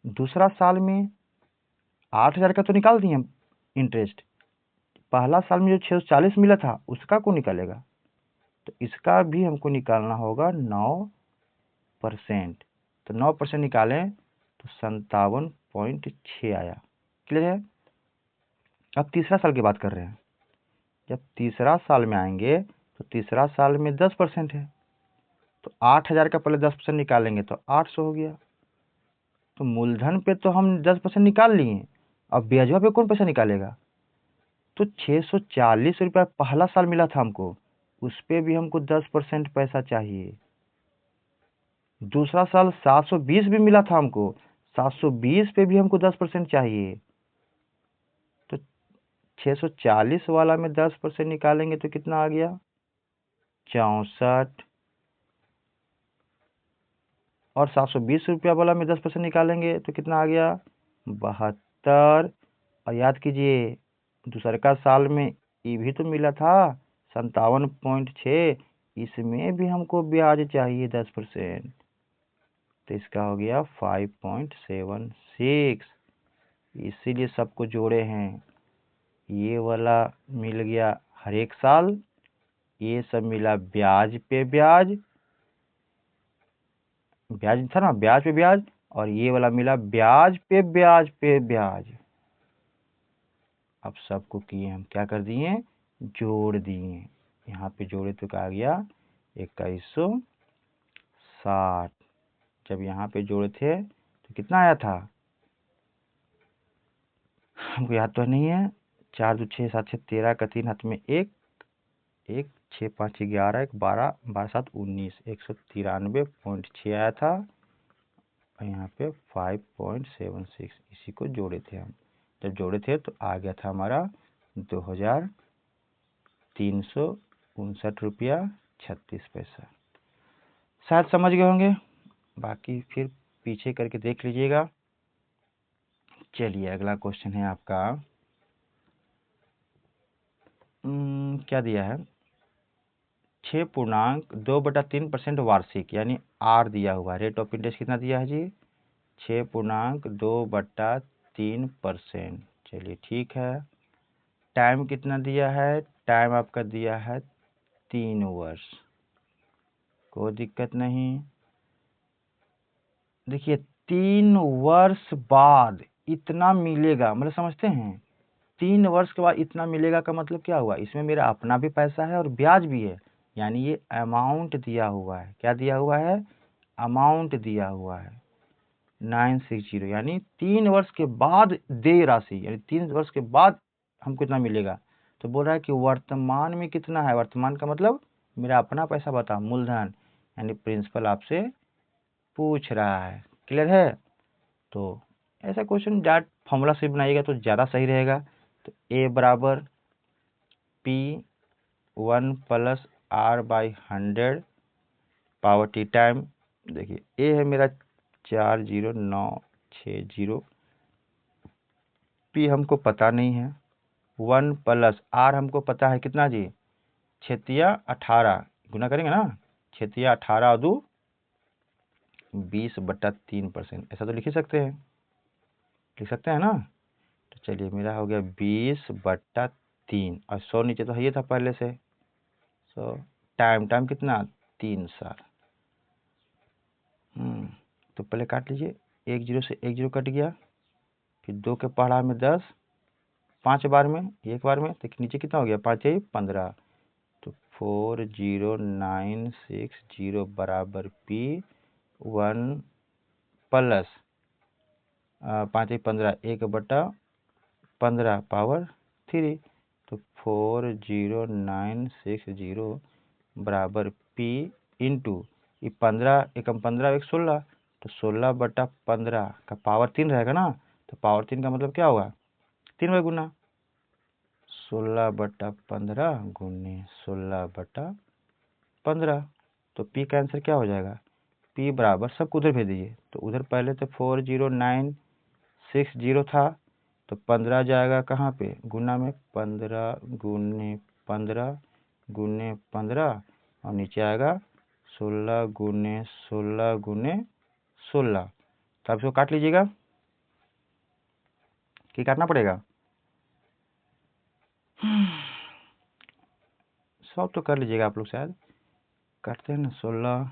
दूसरा साल में 8,000 का तो निकाल दिए हम इंटरेस्ट। पहला साल में जो 640 मिला था उसका को निकालेगा, तो इसका भी हमको निकालना होगा 9%। तो 9% निकालें तो 57.6 आया। क्लियर है। अब तीसरा साल की बात कर रहे हैं। जब तीसरा साल में आएंगे तो तीसरा साल में 10% है, तो 8,000 का पहले 10% निकालेंगे तो 800 हो गया। तो मूलधन पे तो हम 10% निकाल लिए, अब ब्याजवा पे कौन पैसा निकालेगा। तो 640 रुपया पहला साल मिला था हमको, उस पे भी हमको 10% पैसा चाहिए। दूसरा साल 720 भी मिला था हमको, 720 पे भी हमको 10% चाहिए। तो 640 वाला में 10% निकालेंगे तो कितना आ गया, 64। और 720 रुपया वाला में 10% निकालेंगे तो कितना आ गया, 72। और याद कीजिए दूसरे का साल में ये भी तो मिला था 57.6, इसमें भी हमको ब्याज चाहिए 10%, तो इसका हो गया 5.76। इसीलिए सबको जोड़े हैं। ये वाला मिल गया हर एक साल, ये सब मिला ब्याज पे ब्याज, ब्याज था ना, ब्याज पे ब्याज, और ये वाला मिला ब्याज पे ब्याज पे ब्याज। अब सबको किए हम क्या कर दिए, जोड़ दिए। यहाँ पे जोड़े तो क्या आ गया 2160। जब यहाँ पे जोड़े थे तो कितना आया था, हमको याद तो नहीं है। 4 2 6 7 6 13 का 3 हाथ में 1 1 6 5 11 1 12 12 7 19 193.6 आया था। और यहाँ पे 5.76 इसी को जोड़े थे हम। जब जोड़े थे तो आ गया था हमारा 2359.36 रुपया। शायद समझ गए होंगे, बाकी फिर पीछे करके देख लीजिएगा। चलिए अगला क्वेश्चन है आपका, क्या दिया है, 6.2/3% वार्षिक यानी आर दिया हुआ है। रेट ऑफ इंटरेस्ट कितना दिया है जी, 6.2/3%। चलिए ठीक है। टाइम कितना दिया है, टाइम आपका दिया है 3 वर्ष, कोई दिक्कत नहीं। देखिए 3 वर्ष बाद इतना मिलेगा, मतलब समझते हैं 3 वर्ष के बाद इतना मिलेगा का मतलब क्या हुआ, इसमें मेरा अपना भी पैसा है और ब्याज भी है, यानी ये अमाउंट दिया हुआ है। क्या दिया हुआ है, अमाउंट दिया हुआ है 960, यानी 3 वर्ष के बाद देय राशि, यानी 3 वर्ष के बाद हमको कितना मिलेगा। तो बोल रहा है कि वर्तमान में कितना है, वर्तमान का मतलब मेरा अपना पैसा बता, मूलधन, यानी प्रिंसिपल आपसे पूछ रहा है। क्लियर है। तो ऐसा क्वेश्चन डायरेक्ट फॉर्मूला से बनाइएगा तो ज़्यादा सही रहेगा। तो A बराबर P1 + R/100 power T time. देखिए A है मेरा 40960, P हमको पता नहीं है, 1 + R हमको पता है कितना जी, 6×18 गुना करेंगे ना, 6×18 और 2 20/3%, ऐसा तो लिख ही सकते हैं, लिख सकते हैं ना। तो चलिए मेरा हो गया 20/3, और 100 नीचे तो है, ये था पहले से। सो टाइम कितना, 3 साल। तो पहले काट लीजिए, 1 0 से 1 0 कट गया, फिर 2 के पहाड़ा में 10, 5 बार में, एक बार में, तो नीचे कितना हो गया, 5 है 15। तो 40960 बराबर P1 + 5 है 15, 1/15 पावर 3। तो 40960 बराबर P इंटू ये 15 एकम 15 1 16, तो 16/15 का पावर 3 रहेगा ना। तो पावर 3 का मतलब क्या होगा, 3 बार गुना, 16/15 गुने 16/15। तो P का आंसर क्या हो जाएगा, P बराबर, सबको उधर भेज दीजिए। तो उधर पहले तो 40960 था, तो 15 जाएगा कहाँ पे, गुना में, 15 गुने 15 गुने 15, और नीचे आएगा 16 गुने 16 गुने 16। तो आप इसको काट लीजिएगा। कि काटना पड़ेगा? सॉल्व तो कर लीजिएगा आप लोग शायद। काटते हैं ना, 16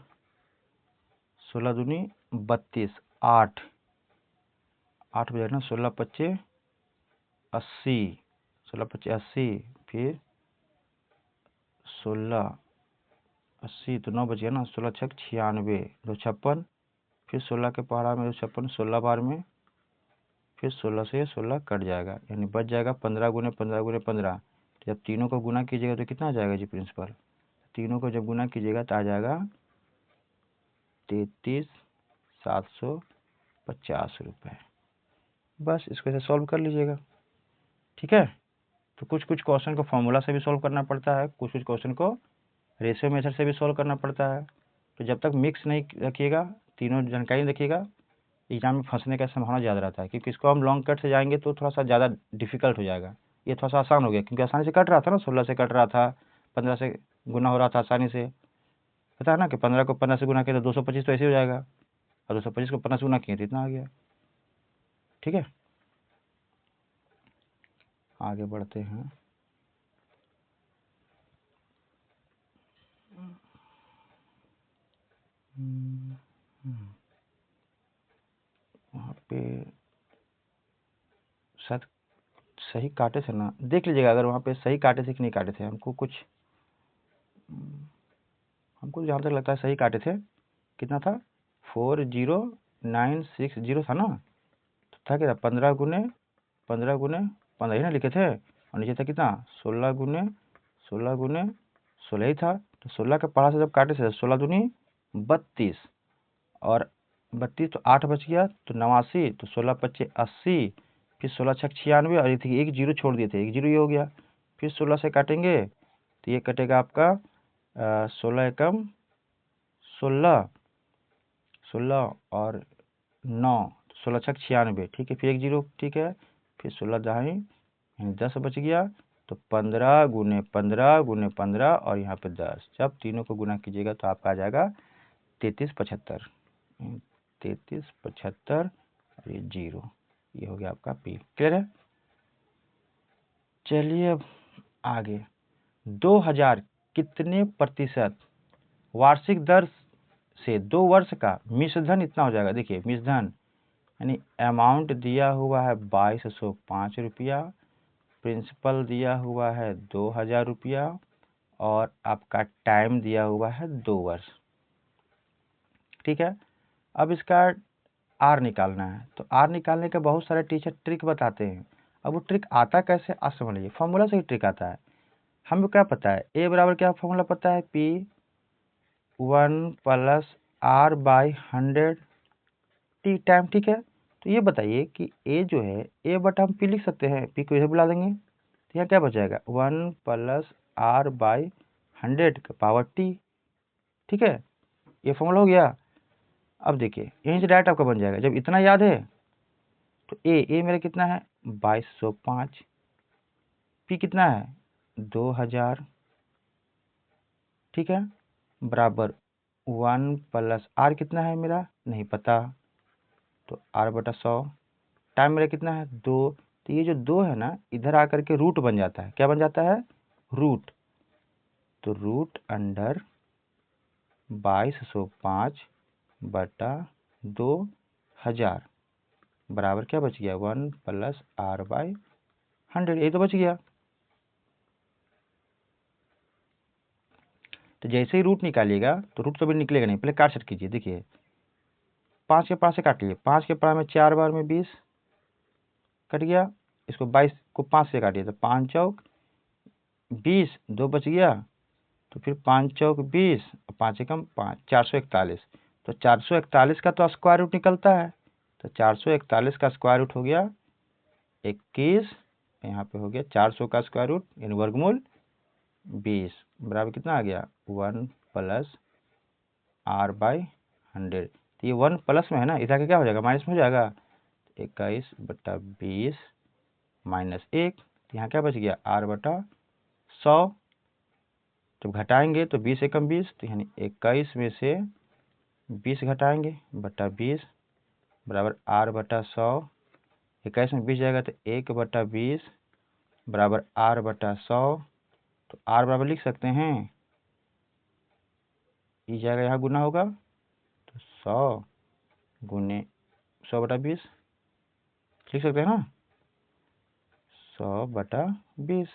16 दूनी 32, 8 8 बजाएगा ना, 16 पच्चे 80, 16 पच्चे 80, फिर 16 80 तो 9 बच गया ना, 16 छक 96, 2 56, फिर 16 के पहाड़ा में 2 56, 16 बार में, फिर 16 से 16 कट जाएगा, यानी बच जाएगा 15 गुने 15 गुने 15। जब तीनों को गुना कीजिएगा तो कितना आ जाएगा जी प्रिंसिपल? तीनों को जब गुना कीजिएगा तो आ जाएगा 33,750 रुपये। बस इसको ऐसे सॉल्व कर लीजिएगा, ठीक है। तो कुछ कुछ क्वेश्चन को फॉर्मूला से भी सॉल्व करना पड़ता है, कुछ कुछ क्वेश्चन को रेशियो मेथड से भी सॉल्व करना पड़ता है। तो जब तक मिक्स नहीं रखिएगा, तीनों जानकारी रखिएगा, एग्जाम में फंसने का संभावना ज़्यादा रहता है, क्योंकि इसको हम लॉन्ग कट से जाएंगे तो थोड़ा सा ज़्यादा डिफिकल्ट हो जाएगा। ये थोड़ा सा आसान हो गया, क्योंकि आसानी से कट रहा था ना, 16 से कट रहा था, 15 से गुना हो रहा था आसानी से। पता है ना कि 15 को 15 से गुना किया तो 225 तो ऐसे हो जाएगा, और 225 को 15 से गुना किए तो इतना आ गया, ठीक है। आगे बढ़ते हैं। वहाँ पे शायद सही काटे थे ना, देख लीजिएगा अगर वहाँ पे सही काटे थे कि नहीं काटे थे। हमको जहाँ तक लगता है सही काटे थे। कितना था? 40960 था ना, तो था क्या? 15 गुने 15 गुने 15 ही ना लिखे थे, और नीचे था कितना? 16 गुने 16 गुने 16 ही था। तो 16 के पहाड़ा से जब काटे थे, 16 दूनी 32, और 32 तो 8 बच गया तो 89, तो 16 पच्चे 80, फिर 16 छक 96, और एक जीरो छोड़ दिए थे, एक जीरो ये हो गया। फिर 16 से काटेंगे तो ये कटेगा आपका 16 एकम 16, 16 और 9, 16 छक 96, ठीक है। फिर एक जीरो, ठीक है। फिर 16 दहाई यानी 10 बच गया। तो 15 गुने 15 गुने 15, और यहाँ पे 10, जब तीनों को गुना कीजिएगा तो आपका आ जाएगा 3375। 3375 और ये जीरो, ये हो गया आपका पी। क्लियर है? चलिए अब आगे। 2000 कितने प्रतिशत वार्षिक दर से 2 वर्ष का मिश्रधन इतना हो जाएगा? देखिए मिश्रधन यानी अमाउंट दिया हुआ है 2205 रुपया, प्रिंसिपल दिया हुआ है 2000 रुपया, और आपका टाइम दिया हुआ है 2 वर्ष, ठीक है। अब इसका आर निकालना है, तो आर निकालने के बहुत सारे टीचर ट्रिक बताते हैं। अब वो ट्रिक आता कैसे, आज समझ लीजिए। फॉर्मूला से ही ट्रिक आता है। हमको क्या पता है? ए बराबर क्या फॉर्मूला पता है? P1 + R/100 टी टाइम, ठीक है। तो ये बताइए कि ए जो है, ए बटा हम पी लिख सकते हैं, पी को इधर बुला देंगे, तो यहाँ क्या बच जाएगा? 1 + R/100 का पावर टी, ठीक है। ये फॉर्मूला हो गया। अब देखिए यहीं से डायरेक्ट आपका बन जाएगा। जब इतना याद है तो ए मेरा कितना है? 2205। पी कितना है? 2000, ठीक है, बराबर 1 + R कितना है मेरा? नहीं पता, तो R/100। टाइम मेरा कितना है? 2। तो ये जो 2 है ना, इधर आकर के रूट बन जाता है। क्या बन जाता है? रूट। तो रूट अंडर 2205 बटा 2000 बराबर क्या बच गया? 1 + R/100, ये तो बच गया। तो जैसे ही रूट निकालिएगा, तो रूट तो भी निकलेगा नहीं, पहले काट सेट कीजिए। देखिए 5 के पाँच से काट लीजिए, 5 के पाँच में 4 बार में 20 कट गया। इसको 22 को 5 से काटिए, तो 5 चौक 20, 2 बच गया। तो फिर 5 चौक 20, 5 एकम 5, 441। तो 441 का तो स्क्वायर रूट निकलता है, तो 441 का स्क्वायर रूट हो गया 21। यहाँ पे हो गया 400 का स्क्वायर रूट यानी वर्गमूल 20 बराबर कितना आ गया? 1 + R/100। तो ये 1 प्लस में है ना, इधर का क्या हो जाएगा? माइनस में हो जाएगा। 21/20 माइनस 1, तो यहाँ क्या बच गया? R/100। जब घटाएंगे तो 20 एकम 20, तो यानी 21 में से 20 घटाएंगे बटा 20 बराबर R/100 21 में 20 जाएगा तो 1/20 बराबर R/100। तो R बराबर लिख सकते हैं, ई जाएगा यहाँ गुना होगा तो 100 गुने 100/20 लिख सकते हैं ना, 100/20,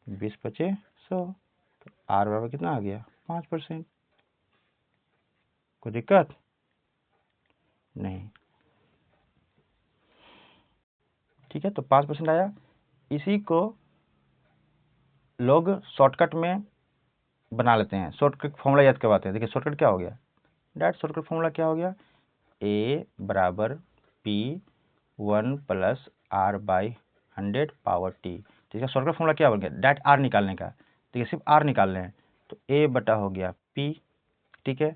20 पचे 100। तो R बराबर कितना आ गया 5%। कोई दिक्कत नहीं, ठीक है। तो 5% आया। इसी को लोग शॉर्टकट में बना लेते हैं, शॉर्टकट फॉर्मूला याद करवाते हैं। देखिए शॉर्टकट क्या हो गया, डायरेक्ट शॉर्टकट फॉर्मूला क्या हो गया, A बराबर P 1 + R/100 पावर T। तो इसका शॉर्टकट फॉर्मूला क्या बन गया, डायरेक्ट R निकालने का। देखिए सिर्फ R निकाल रहे हैं तो A बटा हो गया P, ठीक है।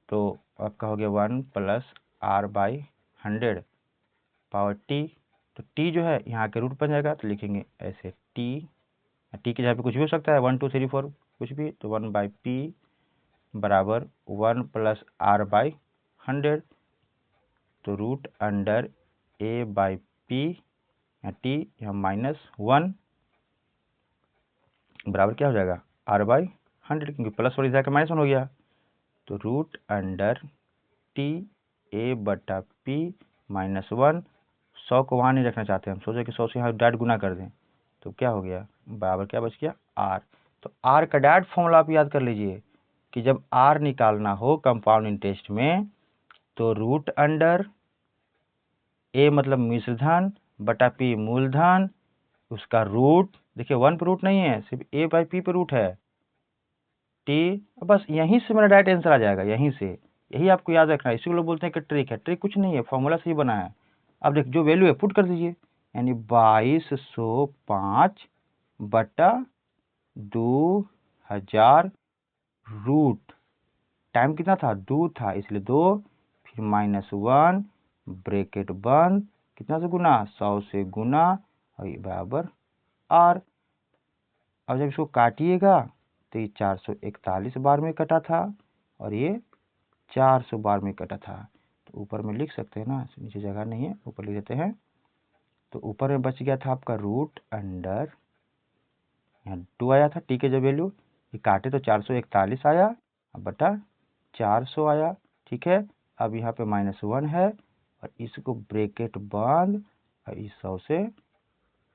तो आपका हो गया 1 + R/100 पावर T। तो T जो है यहाँ के रूट बन जाएगा, तो लिखेंगे ऐसे T के जगह पे कुछ भी हो सकता है, 1 2 3 4 कुछ भी। तो 1/P बराबर 1 + R/100। तो √A/P T यहाँ -1 बराबर क्या हो जाएगा R/100, क्योंकि प्लस और इधर का -1 हो गया। तो √TA/P -1। 100 को वहाँ नहीं रखना चाहते हम, सोचे कि 100 से यहाँ डायरेक्ट गुना कर दें। तो क्या हो गया बराबर क्या बच गया R। तो R का डायरेक्ट फॉर्मूला आप याद कर लीजिए कि जब R निकालना हो कंपाउंड इंटरेस्ट में तो √A मतलब मिश्रधन बटा P मूलधन, उसका रूट, देखिए 1 पे रूट नहीं है, सिर्फ A/P पे रूट है T। बस यहीं से मेरा डायरेक्ट आंसर आ जाएगा, यहीं से। यही आपको याद रखना है, इसी को लोग बोलते हैं कि ट्रिक है। ट्रिक कुछ नहीं है, फॉर्मूला से ही बना है। अब देख जो वैल्यू है पुट कर दीजिए, यानी 2205 बटा 2000 रूट, टाइम कितना था 2 था इसलिए 2, फिर -1 ब्रैकेट बंद, कितना से गुना 100 से गुना, और ये बराबर R। अब जब इसको काटिएगा तो ये 441 बार में कटा था और ये 400 बार में कटा था। तो ऊपर में लिख सकते हैं ना, नीचे जगह नहीं है, ऊपर लिख देते हैं। तो ऊपर में बच गया था आपका √, यहाँ 2 आया था T के जब वैल्यू, ये काटे तो 441 आया बटा 400 आया, ठीक है। अब यहाँ पे -1 है और इसको ब्रैकेट बंद और इस 100 से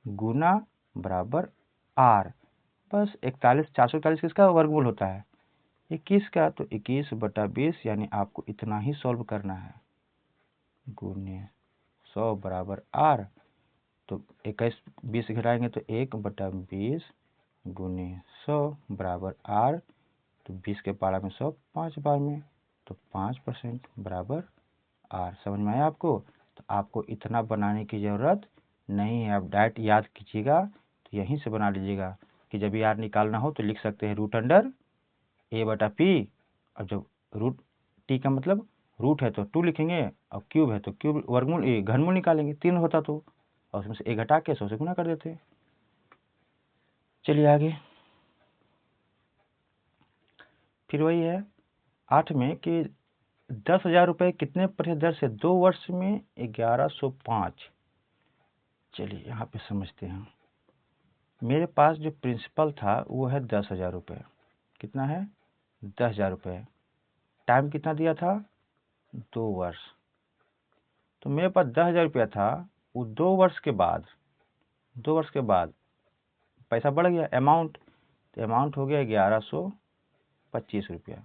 गुना बराबर R। बस 441 किसका वर्गमूल होता है 21 का, तो 21/20 यानी आपको इतना ही सॉल्व करना है, गुने 100 बराबर R। तो 21 20 घटाएंगे तो 1/20 गुने 100 बराबर R। तो 20 के पारा में 100 5 बार में, तो 5% बराबर R। समझ में आया आपको। तो आपको इतना बनाने की ज़रूरत नहीं है, आप डायरेक्ट याद कीजिएगा। तो यहीं से बना लीजिएगा कि जब R निकालना हो तो लिख सकते हैं √A/P। और जब रूट T का मतलब रूट है तो 2 लिखेंगे और क्यूब है तो क्यूब वर्गमूल घनमूल निकालेंगे, 3 होता तो, और उसमें से 1 घटा के 100 से गुना कर देते। चलिए आगे, फिर वही है 8 में कि 10,000 रुपये कितने प्रतिशत दर से 2 वर्ष में 1105। चलिए यहाँ पे समझते हैं। मेरे पास जो प्रिंसिपल था वो है 10,000 रुपये। कितना है 10,000 रुपये। टाइम कितना दिया था 2 वर्ष। तो मेरे पास 10,000 रुपया था, वो 2 वर्ष के बाद, 2 वर्ष के बाद पैसा बढ़ गया अमाउंट, तो अमाउंट हो गया 1125 रुपया।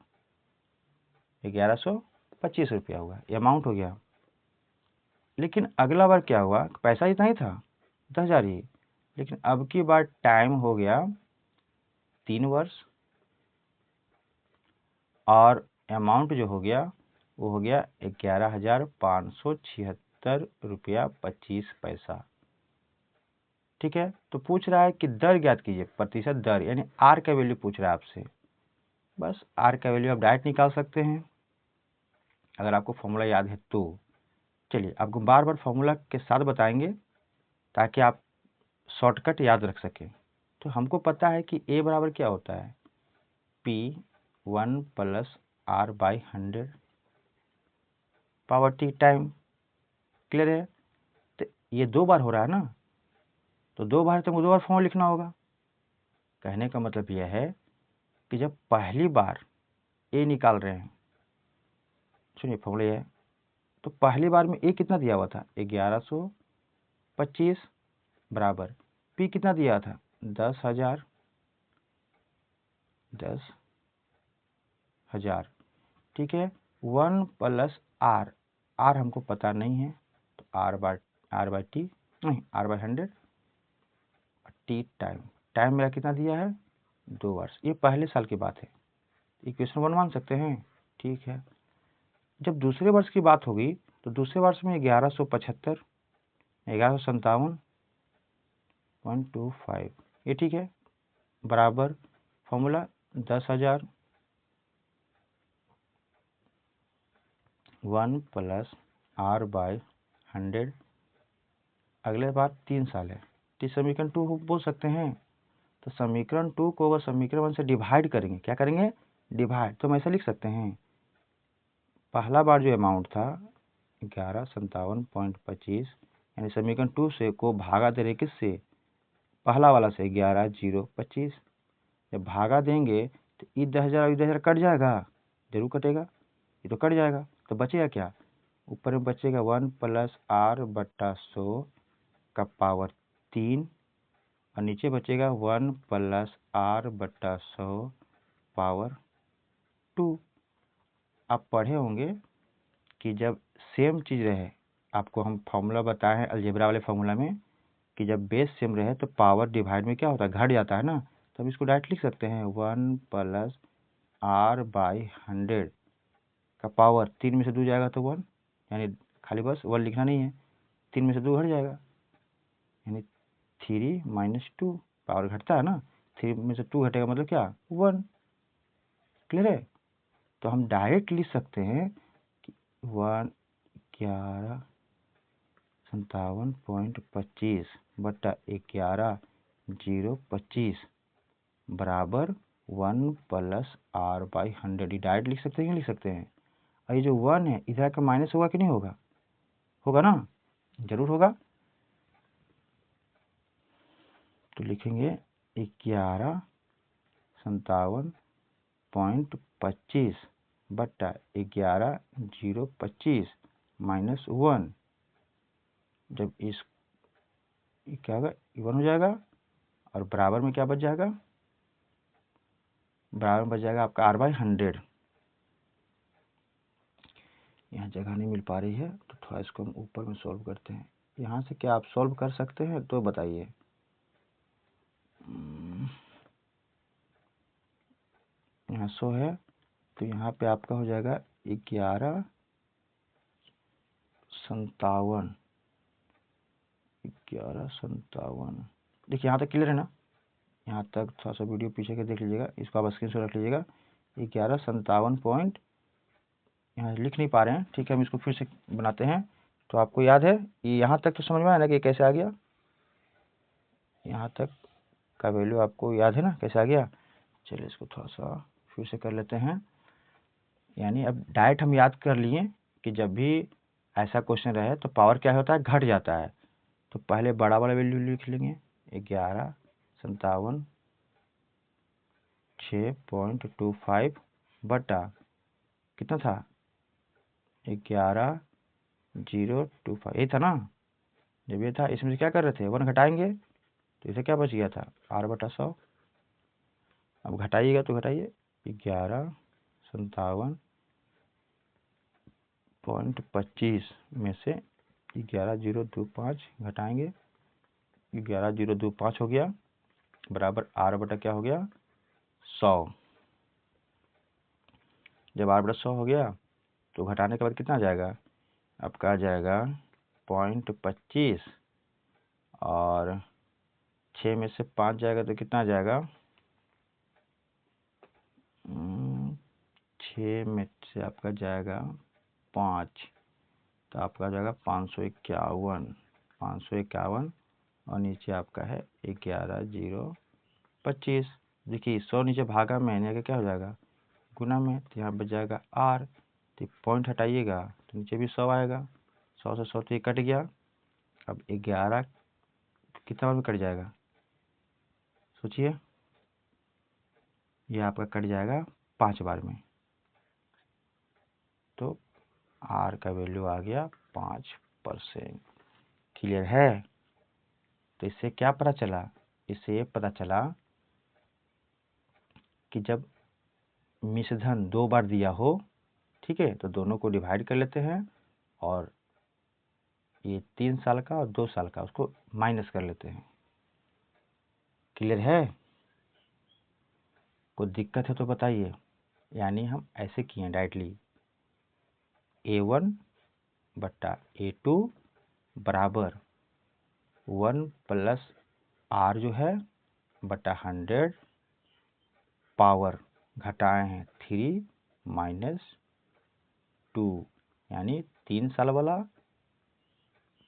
1125 रुपया हुआ, अमाउंट हो गया। लेकिन अगला बार क्या हुआ, पैसा इतना ही था 10,000 ही, लेकिन अब की बार टाइम हो गया 3 वर्ष और अमाउंट जो हो गया वो हो गया 11,576 रुपया 25 पैसा। ठीक है। तो पूछ रहा है कि दर ज्ञात कीजिए, प्रतिशत दर, यानी R का वैल्यू पूछ रहा है आपसे। बस R का वैल्यू आप डायरेक्ट निकाल सकते हैं अगर आपको फॉर्मूला याद है तो। चलिए आपको बार बार फॉर्मूला के साथ बताएंगे ताकि आप शॉर्टकट याद रख सकें। तो हमको पता है कि A बराबर क्या होता है, P 1 + R/100 power T time. Clear है। ये 2 बार हो रहा है ना, तो 2 बार तो 2 बार फॉर्मूला लिखना होगा। कहने का मतलब यह है कि जब पहली बार ए निकाल रहे हैं, सुनिए फॉर्मूला यह है, तो पहली बार में ए कितना दिया हुआ था 1125 बराबर पी कितना दिया था 10,000 ठीक है। 1 प्लस आर, आर हमको पता नहीं है तो आर बाय टी नहीं आर बाय 100 टी टाइम मेरा कितना दिया है 2 वर्ष। ये पहले साल की बात है, इक्वेशन 1 मान सकते हैं। ठीक है, जब दूसरे वर्ष की बात होगी तो दूसरे वर्ष में 1175 1157.25 ये ठीक है बराबर फॉर्मूला 10,000 1 प्लस आर बाय 100। अगले बार 3 साल है तो समीकरण 2 बोल सकते हैं। तो समीकरण 2 को अगर समीकरण 1 से डिवाइड करेंगे, क्या करेंगे डिवाइड, तो हम ऐसा लिख सकते हैं पहला बार जो अमाउंट था 1157.25 यानी समीकरण 2 से को भागा दे रहे किससे, पहला वाला से 11,025। जब भागा देंगे तो ये 10,000 कट जाएगा, जरूर कटेगा, ये तो कट जाएगा, तो बचेगा क्या, ऊपर में बचेगा 1 प्लस आर बट्टा 100 का पावर 3 और नीचे बचेगा 1 प्लस आर बट्टा 100 पावर 2। आप पढ़े होंगे कि जब सेम चीज़ रहे, आपको हम फॉर्मूला बताए हैं अलजेब्रा वाले फॉर्मूला में कि जब बेस सेम रहे तो पावर डिवाइड में क्या होता है घट जाता है ना, तब इसको डायरेक्ट लिख सकते हैं 1 प्लस आर बाई 100 का पावर 3 में से 2 जाएगा तो 1, यानी खाली बस 1 लिखना नहीं है, 3 में से 2 घट जाएगा यानी 3 माइनस 2, पावर घटता है ना, 3 में से 2 घटेगा मतलब क्या 1। क्लियर है, तो हम डायरेक्ट लिख सकते हैं कि 1157.25 बटा 11,025 बराबर 1 प्लस आर बाई 100। डायरेक्ट लिख सकते हैं, नहीं लिख सकते हैं। और ये जो 1 है इधर का माइनस होगा कि नहीं होगा, होगा ना, जरूर होगा। तो लिखेंगे 1157.25 बटा 11,025 माइनस 1। जब इस क्या होगा 1 हो जाएगा और बराबर में क्या बच जाएगा, बराबर में बच जाएगा आपका आर बाई 100। यहाँ जगह नहीं मिल पा रही है तो थोड़ा इसको हम ऊपर में सॉल्व करते हैं। यहाँ से क्या आप सॉल्व कर सकते हैं तो बताइए। यहाँ 100 है तो यहाँ पे आपका हो जाएगा 1157। देखिए यहाँ तक क्लियर है ना, यहाँ तक थोड़ा सा वीडियो पीछे के देख लीजिएगा, इसको आप स्क्रीन शॉट रख लीजिएगा। 1157 पॉइंट यहाँ लिख नहीं पा रहे हैं, ठीक है, हम इसको फिर से बनाते हैं। तो आपको याद है ये यहाँ तक तो समझ में आया ना कि कैसे आ गया, यहाँ तक का वैल्यू आपको याद है ना कैसे आ गया। चलिए इसको थोड़ा सा फिर से कर लेते हैं। यानी अब डायरेक्ट हम याद कर लिए कि जब भी ऐसा क्वेश्चन रहे तो पावर क्या होता है घट जाता है, तो पहले बड़ा वाला वैल्यू लिख लेंगे 1157.6.25 बटा कितना था 11,025 ये था ना। जब ये था इसमें से क्या कर रहे थे 1 घटाएंगे तो इसे क्या बच गया था आर बटा 100। अब घटाइएगा तो घटाइए 1157.25 में से 11,025 घटाएंगे 11,025 हो गया बराबर आर बटा क्या हो गया 100। जब आर बटा 100 हो गया तो घटाने के बाद कितना आ जाएगा आपका आ जाएगा 0.25 और 6 में से 5 जाएगा तो कितना आ जाएगा 6 में से आपका जाएगा 5 तो आपका आ जाएगा 551 और नीचे आपका है 11,025। देखिए 100 नीचे भागा में यानी कि क्या हो जाएगा गुना में, तो यहाँ बच जाएगा आर, तो पॉइंट हटाइएगा तो नीचे भी 100 आएगा, 100 से 100 तो ये कट गया। अब 11 कितना बार में कट जाएगा, सोचिए। ये आपका कट जाएगा 5 बार में, तो R का वैल्यू आ गया 5%। क्लियर है? तो इससे क्या पता चला, इससे ये पता चला कि जब मिश्रधन 2 बार दिया हो, ठीक है, तो दोनों को डिवाइड कर लेते हैं और ये 3 साल का और 2 साल का उसको माइनस कर लेते हैं। क्लियर है? कोई दिक्कत है तो बताइए। यानी हम ऐसे किए डायरेक्टली A1 बट्टा A2 बराबर 1 प्लस R जो है बटा 100 पावर घटाए हैं 3 माइनस 2, यानी 3 साल वाला,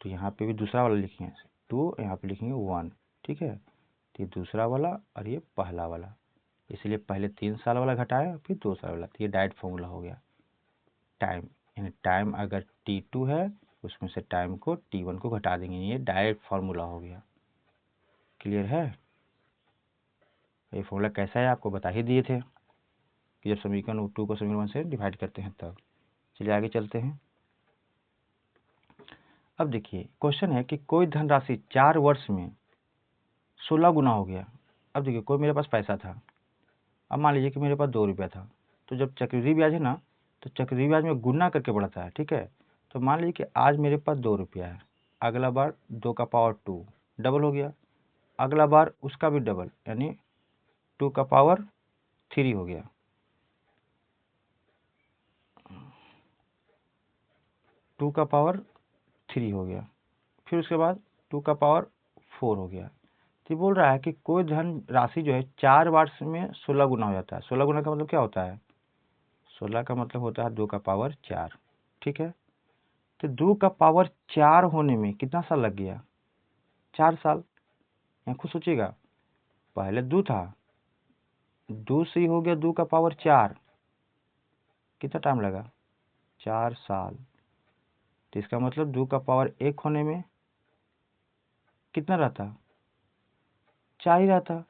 तो यहाँ पे भी दूसरा वाला लिखेंगे 2, यहाँ पे लिखेंगे 1, ठीक है। तो ये दूसरा वाला और ये पहला वाला, इसलिए पहले 3 साल वाला घटाया फिर 2 साल वाला, तो ये डायरेक्ट फॉर्मूला हो गया टाइम। यानी टाइम अगर T2 है उसमें से टाइम को T1 को घटा देंगे, ये डायरेक्ट फार्मूला हो गया। क्लियर है? ये फॉर्मूला कैसा है आपको बता ही दिए थे कि जब समीकरण 2 को समीकरण 1 से डिवाइड करते हैं तब। चलिए आगे चलते हैं। अब देखिए क्वेश्चन है कि कोई धनराशि 4 वर्ष में 16 गुना हो गया। अब देखिए कोई मेरे पास पैसा था, अब मान लीजिए कि मेरे पास 2 रुपया था, तो जब चक्रवृद्धि ब्याज है ना, तो चक्रवृद्धि ब्याज में गुना करके बढ़ता है, ठीक है। तो मान लीजिए कि आज मेरे पास 2 रुपया है, अगला बार 2 का पावर 2 डबल हो गया, अगला बार उसका भी डबल यानी 2 का पावर 3 हो गया, 2 का पावर 3 हो गया, फिर उसके बाद 2 का पावर 4 हो गया। तो बोल रहा है कि कोई धन राशि जो है 4 वर्ष में 16 गुना हो जाता है। 16 गुना का मतलब क्या होता है, 16 का मतलब होता है 2 का पावर 4, ठीक है। तो 2 का पावर 4 होने में कितना साल लग गया, 4 साल। यहाँ खुद सोचिएगा, पहले 2 था, 2 से ही हो गया 2 का पावर 4, कितना टाइम लगा, 4 साल। तो इसका मतलब 2 का पावर 1 होने में कितना रहता, 4 ही रहता।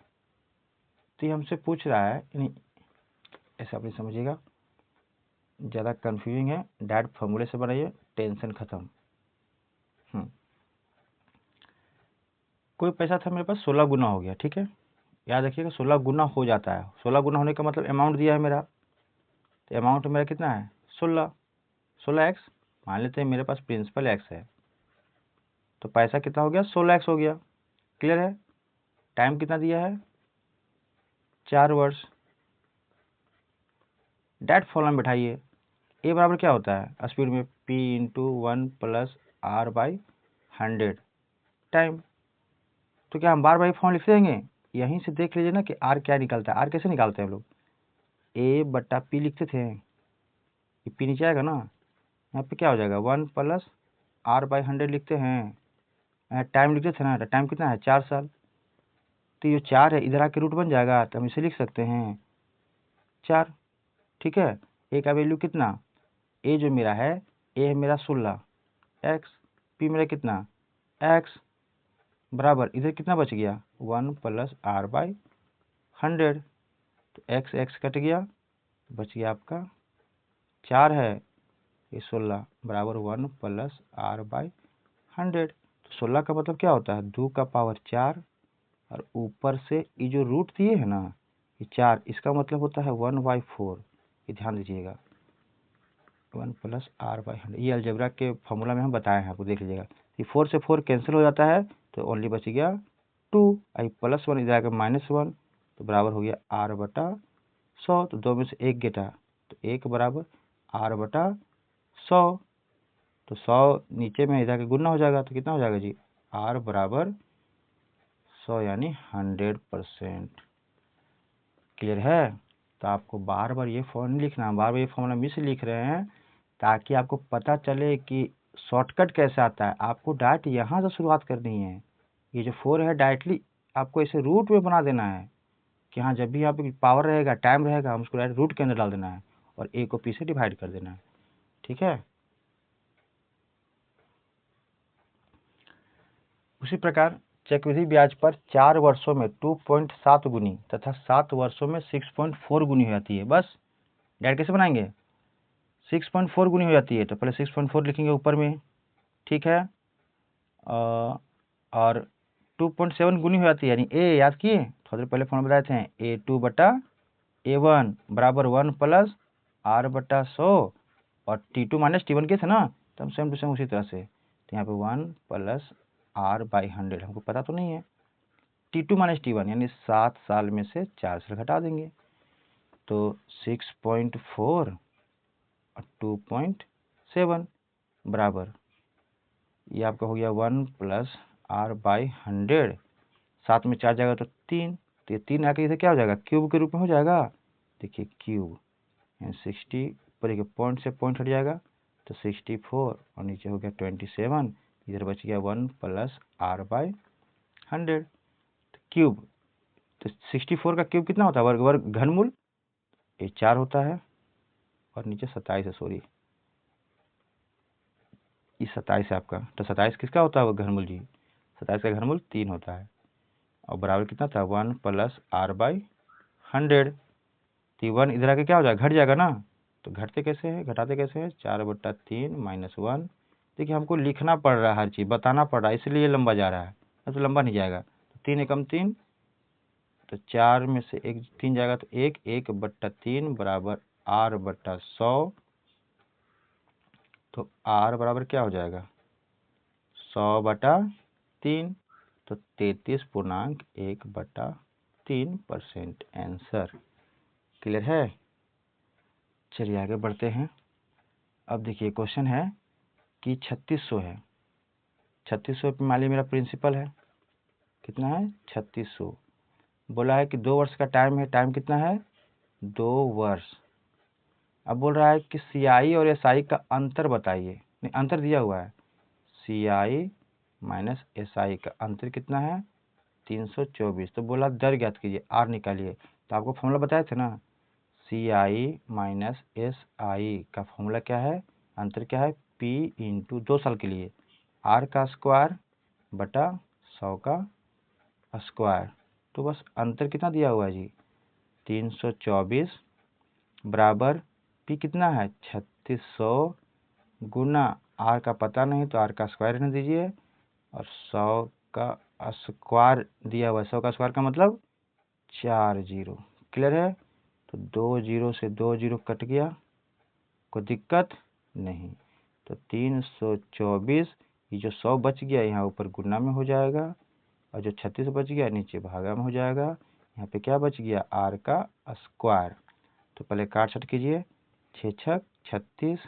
तो ये हमसे पूछ रहा है, नहीं ऐसा आप नहीं समझिएगा, ज़्यादा कंफ्यूजिंग है, डायरेक्ट फॉर्मूले से बनाइए, टेंशन खत्म। कोई पैसा था मेरे पास 16 गुना हो गया, ठीक है। याद रखिएगा 16 गुना हो जाता है, 16 गुना होने का मतलब अमाउंट दिया है मेरा, तो अमाउंट मेरा कितना है 16x, मान लेते हैं मेरे पास प्रिंसिपल x है, तो पैसा कितना हो गया 16x हो गया। क्लियर है? टाइम कितना दिया है 4 वर्ष। डायरेक्ट फॉर्मूला में बैठाइए, ए बराबर क्या होता है स्पीड में p into 1 plus R by 100 time. तो क्या हम बार बार फॉर्म लिख देंगे, यहीं से देख लीजिए ना कि R क्या निकलता है। R कैसे निकालते हैं हम लोग, A बट्टा P लिखते थे, ये P नीचे आएगा ना, यहाँ पे क्या हो जाएगा 1 प्लस R बाई 100 लिखते हैं, टाइम लिखते थे ना, टाइम कितना है 4 साल। तो ये 4 है इधर आके रूट बन जाएगा, तो हम इसे लिख सकते हैं 4, ठीक है। ए का वैल्यू कितना, ए जो मेरा है, ए है मेरा 16 एक्स, पी मेरा कितना एक्स, बराबर इधर कितना बच गया 1 प्लस R बाई 100, तो एक्स एक्स कट गया, बच गया आपका 4 है, ये 16 बराबर 1 प्लस R बाई 100। तो 16 का मतलब क्या होता है 2 का पावर 4, और ऊपर से ये जो रूट दिए है ना ये 4, इसका मतलब होता है 1/4। ये ध्यान दीजिएगा 1 प्लस R बाई 100, ये अलजेब्रा के फॉर्मूला में हम बताए हैं आपको, देख लीजिएगा। ये 4 से 4 कैंसिल हो जाता है, तो ओनली बच गया 2, आई प्लस 1 इधर आकर -1, तो बराबर हो गया R बटा 100। तो 2 में से 1 गेटा, तो 1 बराबर R बटा 100, तो 100 नीचे में इधर के गुना हो जाएगा, तो कितना हो जाएगा जी R बराबर 100 यानी 100%। क्लियर है? तो आपको बार बार ये फॉर्मूला नहीं लिखना, बार बार ये फॉर्मूला मिस लिख रहे हैं ताकि आपको पता चले कि शॉर्टकट कैसे आता है। आपको डायरेक्ट यहाँ से शुरुआत करनी है, ये जो 4 है डायरेक्टली आपको इसे रूट में बना देना है कि हाँ जब भी यहाँ पे पावर रहेगा टाइम रहेगा हम उसको डायरेक्ट रूट के अंदर डाल देना है और ए को पी से डिवाइड कर देना है, ठीक है। उसी प्रकार चक्रवृद्धि ब्याज पर 4 वर्षों में 2.7 गुनी तथा 7 वर्षों में 6.4 गुनी हो जाती है। बस डायरेक्ट कैसे बनाएंगे, 6.4 गुनी हो जाती है तो पहले 6.4 लिखेंगे ऊपर में, ठीक है। और 2.7 गुनी हो जाती है, यानी ए याद किए, थोड़ी देर पहले फॉर्मूला बताए थे, A2/A1 बराबर 1 प्लस R/100 और T2 माइनस T1 के थे ना, तो हम सेम टू सेम उसी तरह से, तो यहाँ पे 1 प्लस R/100 हमको पता तो नहीं है, T2 माइनस T1 यानी 7 साल में से 4 साल घटा देंगे, तो 6.4 और 2.7 बराबर, ये आपका हो गया 1 प्लस R/100, 7 में 4 जाएगा तो 3, तो ये 3 आके इसे क्या हो जाएगा, क्यूब के रूप में हो जाएगा। देखिए क्यूब यानी 60 पर पॉइंट से पॉइंट हट जाएगा तो 64 और नीचे हो गया 27, इधर बच गया 1 प्लस R/100 क्यूब। तो 64 का क्यूब कितना होता है, वर्ग घनमूल, ये 4 होता है और नीचे 27 है, सॉरी ये 27 है आपका, तो 27 किसका होता है वो घनमूल जी, 27 का घनमूल 3 होता है और बराबर कितना था 1 प्लस R/100, तो 1 इधर आके क्या हो जाएगा, घट जाएगा ना, तो घटते कैसे हैं, घटाते कैसे हैं, 4/3 माइनस 1। देखिए हमको लिखना पड़ रहा है, हर चीज़ बताना पड़ रहा है, इसलिए लंबा जा रहा है, तो लंबा नहीं जाएगा, तो 3 एकम 3, तो 4 में से 1 3 जाएगा तो 1/3 बराबर R/100, तो R बराबर क्या हो जाएगा 100/3, तो 33.1/3% आंसर। क्लियर है, चलिए आगे बढ़ते हैं। अब देखिए क्वेश्चन है कि 3600 है, 3600 पे मान लीजिए मेरा प्रिंसिपल है, कितना है 3600, बोला है कि 2 वर्ष का टाइम है, टाइम कितना है 2 वर्ष। अब बोल रहा है कि CI और SI का अंतर बताइए, नहीं अंतर दिया हुआ है, CI माइनस SI का अंतर कितना है 324, तो बोला दर ज्ञात कीजिए, R निकालिए, तो आपको फॉर्मूला बताए थे ना, CI माइनस SI का फॉर्मूला क्या है, अंतर क्या है P इंटू 2 साल के लिए R का स्क्वायर बटा 100 का स्क्वायर, तो बस अंतर कितना दिया हुआ है जी 324 बराबर P कितना है 3600 गुना R का पता नहीं तो R का स्क्वायर रहने दीजिए और 100 का स्क्वायर दिया हुआ है, 100 का स्क्वायर का मतलब 4 जीरो। क्लियर है, तो 2 जीरो से 2 जीरो कट गया, कोई दिक्कत नहीं, तो 324, ये जो 100 बच गया यहाँ ऊपर गुना में हो जाएगा और जो 36 बच गया नीचे भागा में हो जाएगा, यहाँ पे क्या बच गया R का स्क्वायर, तो पहले काट छट कीजिए, 6 छक 36,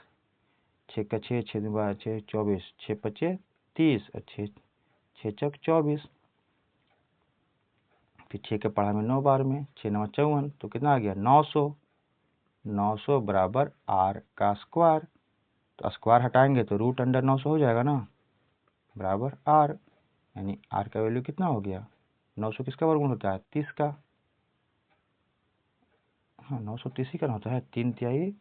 6 का 6 6 बार 6 24, 6 पचे 30 और 6 छक 24, फिर 6 के पढ़ा में 9 बार में 6 9 54, तो कितना आ गया 900, 900 बराबर R का स्क्वायर, तो स्क्वायर हटाएंगे तो रूट अंडर 900 हो जाएगा ना, बराबर R, यानी R का वैल्यू कितना हो गया 900 किसका वर्गमूल होता है 30 का, हाँ 900 30 का होता है, 3 तिहाई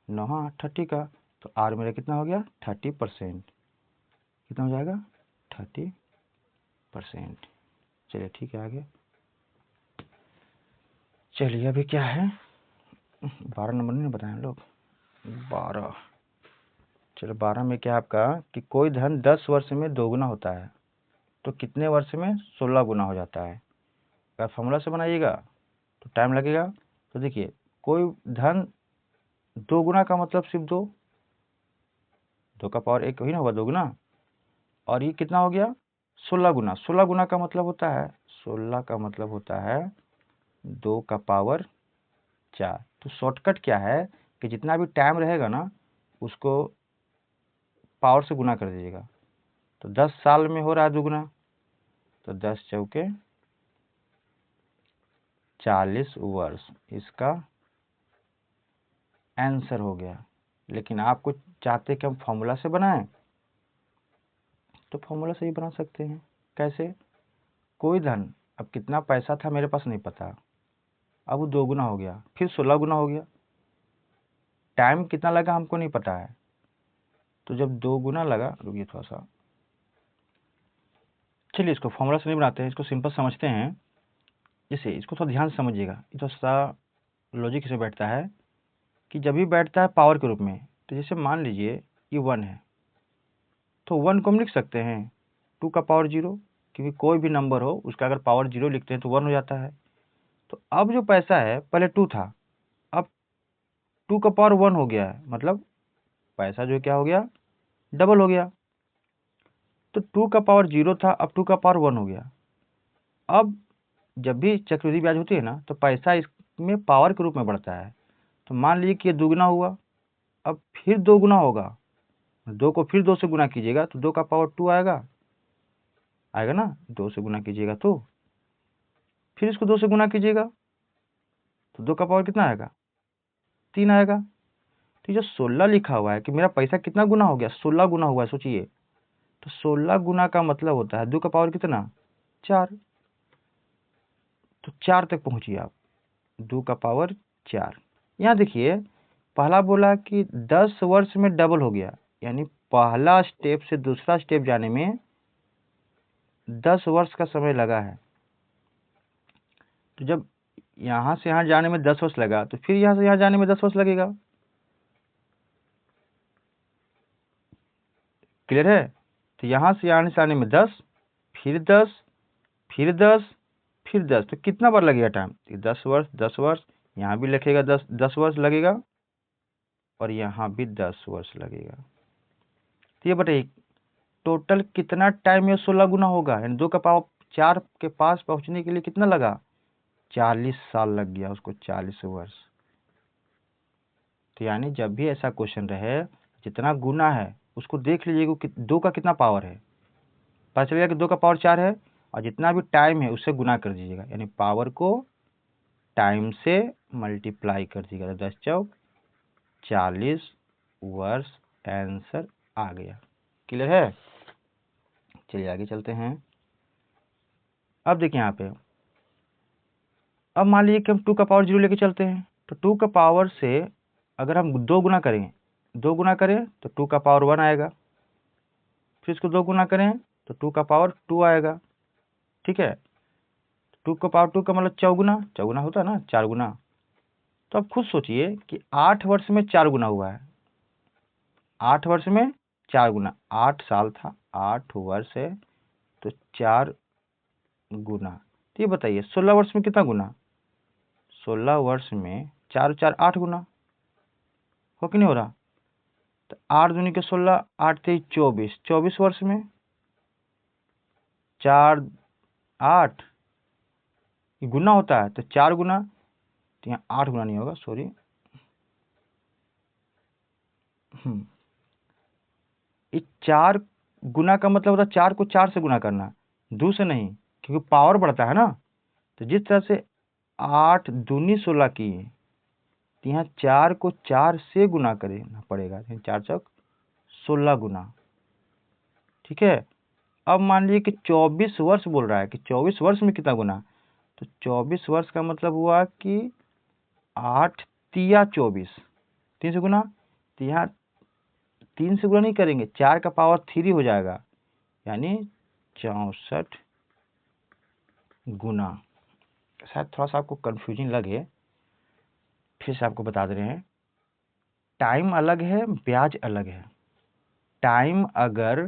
9 हाँ 30 का, तो R मेरा कितना हो गया 30%, कितना हो जाएगा 30%। चलिए ठीक है आगे, चलिए अभी क्या है 12 नंबर नहीं बताएं हम लोग, 12, चलो 12 में क्या आपका कि कोई धन 10 वर्ष में दोगुना होता है तो कितने वर्ष में 16 गुना हो जाता है, अगर फॉर्मूला से बनाइएगा तो टाइम लगेगा, तो देखिए कोई धन दोगुना का मतलब सिर्फ 2 का पावर 1 ही ना होगा दोगुना, और ये कितना हो गया 16 गुना, 16 गुना का मतलब होता है 16 का मतलब होता है 2 का पावर 4, तो शॉर्टकट क्या है कि जितना भी टाइम रहेगा ना उसको पावर से गुना कर दीजिएगा, तो 10 साल में हो रहा है दुगुना, तो 10 चौके 40 वर्ष इसका आंसर हो गया। लेकिन आपको चाहते कि हम फॉर्मूला से बनाएं तो फॉर्मूला से ही बना सकते हैं, कैसे, कोई धन, अब कितना पैसा था मेरे पास नहीं पता, अब वो 2 गुना हो गया फिर 16 गुना हो गया, टाइम कितना लगा हमको नहीं पता है, तो जब 2 गुना लगा, रुकिए थोड़ा सा, चलिए इसको फॉर्मूला से नहीं बनाते हैं, इसको सिंपल समझते हैं। जैसे इसको थोड़ा ध्यान से समझिएगा, ये तो सा लॉजिक से बैठता है कि जब भी बैठता है पावर के रूप में, तो जैसे मान लीजिए ये 1 है, तो 1 को हम लिख सकते हैं 2 का पावर 0, क्योंकि कोई भी नंबर हो उसका अगर पावर 0 लिखते हैं तो 1 हो जाता है। तो अब जो पैसा है पहले 2 था, अब 2 का पावर 1 हो गया है, मतलब पैसा जो क्या हो गया, डबल हो गया। तो 2 का पावर 0 था, अब 2 का पावर 1 हो गया। अब जब भी चक्रवृद्धि ब्याज होती है ना, तो पैसा इसमें पावर के रूप में बढ़ता है। तो मान लीजिए कि ये दुगुना हुआ, अब फिर 2 गुना होगा, 2 को फिर 2 से गुना कीजिएगा तो 2 का पावर 2 आएगा, आएगा ना, 2 से गुना कीजिएगा तो फिर इसको 2 से गुना कीजिएगा तो 2 का पावर कितना आएगा, 3 आएगा। तो जो 16 लिखा हुआ है कि मेरा पैसा कितना गुना हो गया, 16 गुना हुआ है, सोचिए। तो 16 गुना का मतलब होता है 2 का पावर कितना, 4। तो 4 तक पहुंचिए आप, 2 का पावर 4। यहाँ देखिए पहला बोला कि 10 वर्ष में डबल हो गया, यानी पहला स्टेप से दूसरा स्टेप जाने में 10 वर्ष का समय लगा है। तो जब यहाँ से यहाँ जाने में 10 वर्ष लगा, तो फिर यहाँ से यहाँ जाने में 10 वर्ष लगेगा। क्लियर है? तो यहाँ से यहाँ से आने में 10, फिर 10, फिर 10, फिर 10, तो कितना बार लगेगा टाइम, 10 वर्ष, 10 वर्ष, यहाँ भी लिखेगा 10 वर्ष लगेगा, और यहाँ भी 10 वर्ष लगेगा। तो ये बताइए टोटल कितना टाइम में 16 गुना होगा, यानी 2 का पावर 4 के पास पहुंचने के लिए कितना लगा, 40 साल लग गया उसको, 40 वर्ष। तो यानी जब भी ऐसा क्वेश्चन रहे, जितना गुना है उसको देख लीजिएगा कि 2 का कितना पावर है, पता चलेगा कि 2 का पावर 4 है, और जितना भी टाइम है उससे गुना कर दीजिएगा, यानी पावर को टाइम से मल्टीप्लाई कर दीजिएगा, तो 10 चौक 40 वर्ष आंसर आ गया। क्लियर है? चलिए आगे चलते हैं। अब देखिए यहाँ पे, अब मान लीजिए कि हम 2 का पावर 0 लेके चलते हैं, तो 2 का पावर से अगर हम 2 गुना करें, 2 गुना करें तो 2 का पावर 1 आएगा, फिर इसको 2 गुना करें तो 2 का पावर 2 आएगा। ठीक है, 2 का पावर 2 का मतलब चौगुना, चौगुना होता है ना, 4 गुना। तो अब खुद सोचिए कि 8 वर्ष में 4 गुना हुआ है, 8 वर्ष में 4 गुना, 8 साल था, 8 वर्ष है, तो 4 गुना। तो ये बताइए 16 वर्ष में कितना गुना, 16 वर्ष में 4 4 8 गुना, हो कि नहीं हो रहा। तो 8 दूनी के 16, 8 तेईस 24, 24 वर्ष में 4 8 गुना होता है, तो 4 गुना, तो यहाँ 8 गुना नहीं होगा, सॉरी, ये 4 गुना का मतलब होता है 4 को 4 से गुना करना, 2 से नहीं, क्योंकि पावर बढ़ता है ना। तो जिस तरह से 8 दूनी 16 की, तो यहाँ 4 को 4 से गुना करना पड़ेगा, 4 चौक 16 गुना। ठीक है, अब मान लीजिए कि 24 वर्ष बोल रहा है कि 24 वर्ष में कितना गुना, तो 24 वर्ष का मतलब हुआ कि 8 तिया 24, 3 से गुना, तो यहाँ 3 से गुना नहीं करेंगे, 4 का पावर 3 हो जाएगा, यानी 64 गुना। शायद थोड़ा सा आपको कंफ्यूजिंग लगे, फिर से आपको बता दे रहे हैं, टाइम अलग है, ब्याज अलग है। टाइम अगर,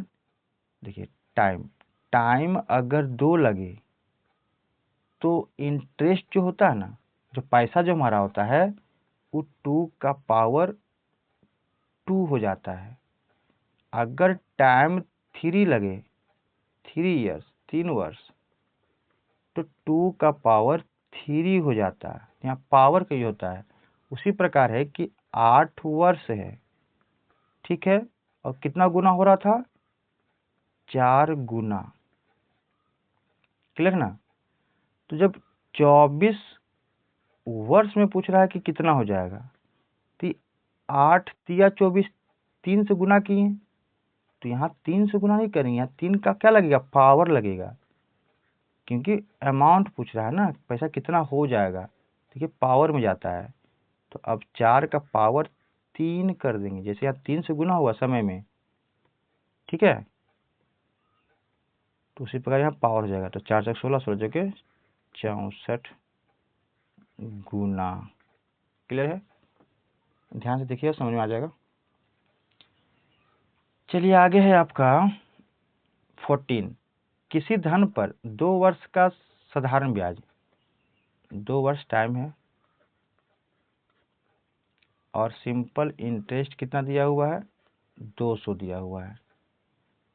देखिए टाइम अगर 2 लगे तो इंटरेस्ट जो होता है ना, जो पैसा जो हमारा होता है, वो 2 का पावर 2 हो जाता है। अगर टाइम 3 लगे, 3 ईयर्स, 3 वर्ष, तो 2 का पावर 3 हो जाता है। यहाँ पावर का ही होता है। उसी प्रकार है कि 8 वर्ष है, ठीक है, और कितना गुना हो रहा था, 4 गुना। क्लियर ना? तो जब 24 वर्ष में पूछ रहा है कि कितना हो जाएगा, तो 8 तिया 24, 3 से गुना किए, तो यहाँ 3 से गुना नहीं करेंगे, यहाँ 3 का क्या लगेगा, पावर लगेगा, क्योंकि अमाउंट पूछ रहा है ना, पैसा कितना हो जाएगा, देखिए पावर में जाता है। तो अब 4 का पावर 3 कर देंगे, जैसे यहाँ 3 से गुना हुआ समय में। ठीक है, तो उसी प्रकार यहाँ पावर हो जाएगा। तो 4 चौक 16, 16 चौके 64 गुना। क्लियर है? ध्यान से देखिए, समझ में आ जाएगा। चलिए आगे है आपका 14। किसी धन पर 2 वर्ष का साधारण ब्याज, 2 वर्ष टाइम है, और सिंपल इंटरेस्ट कितना दिया हुआ है? 200 दिया हुआ है।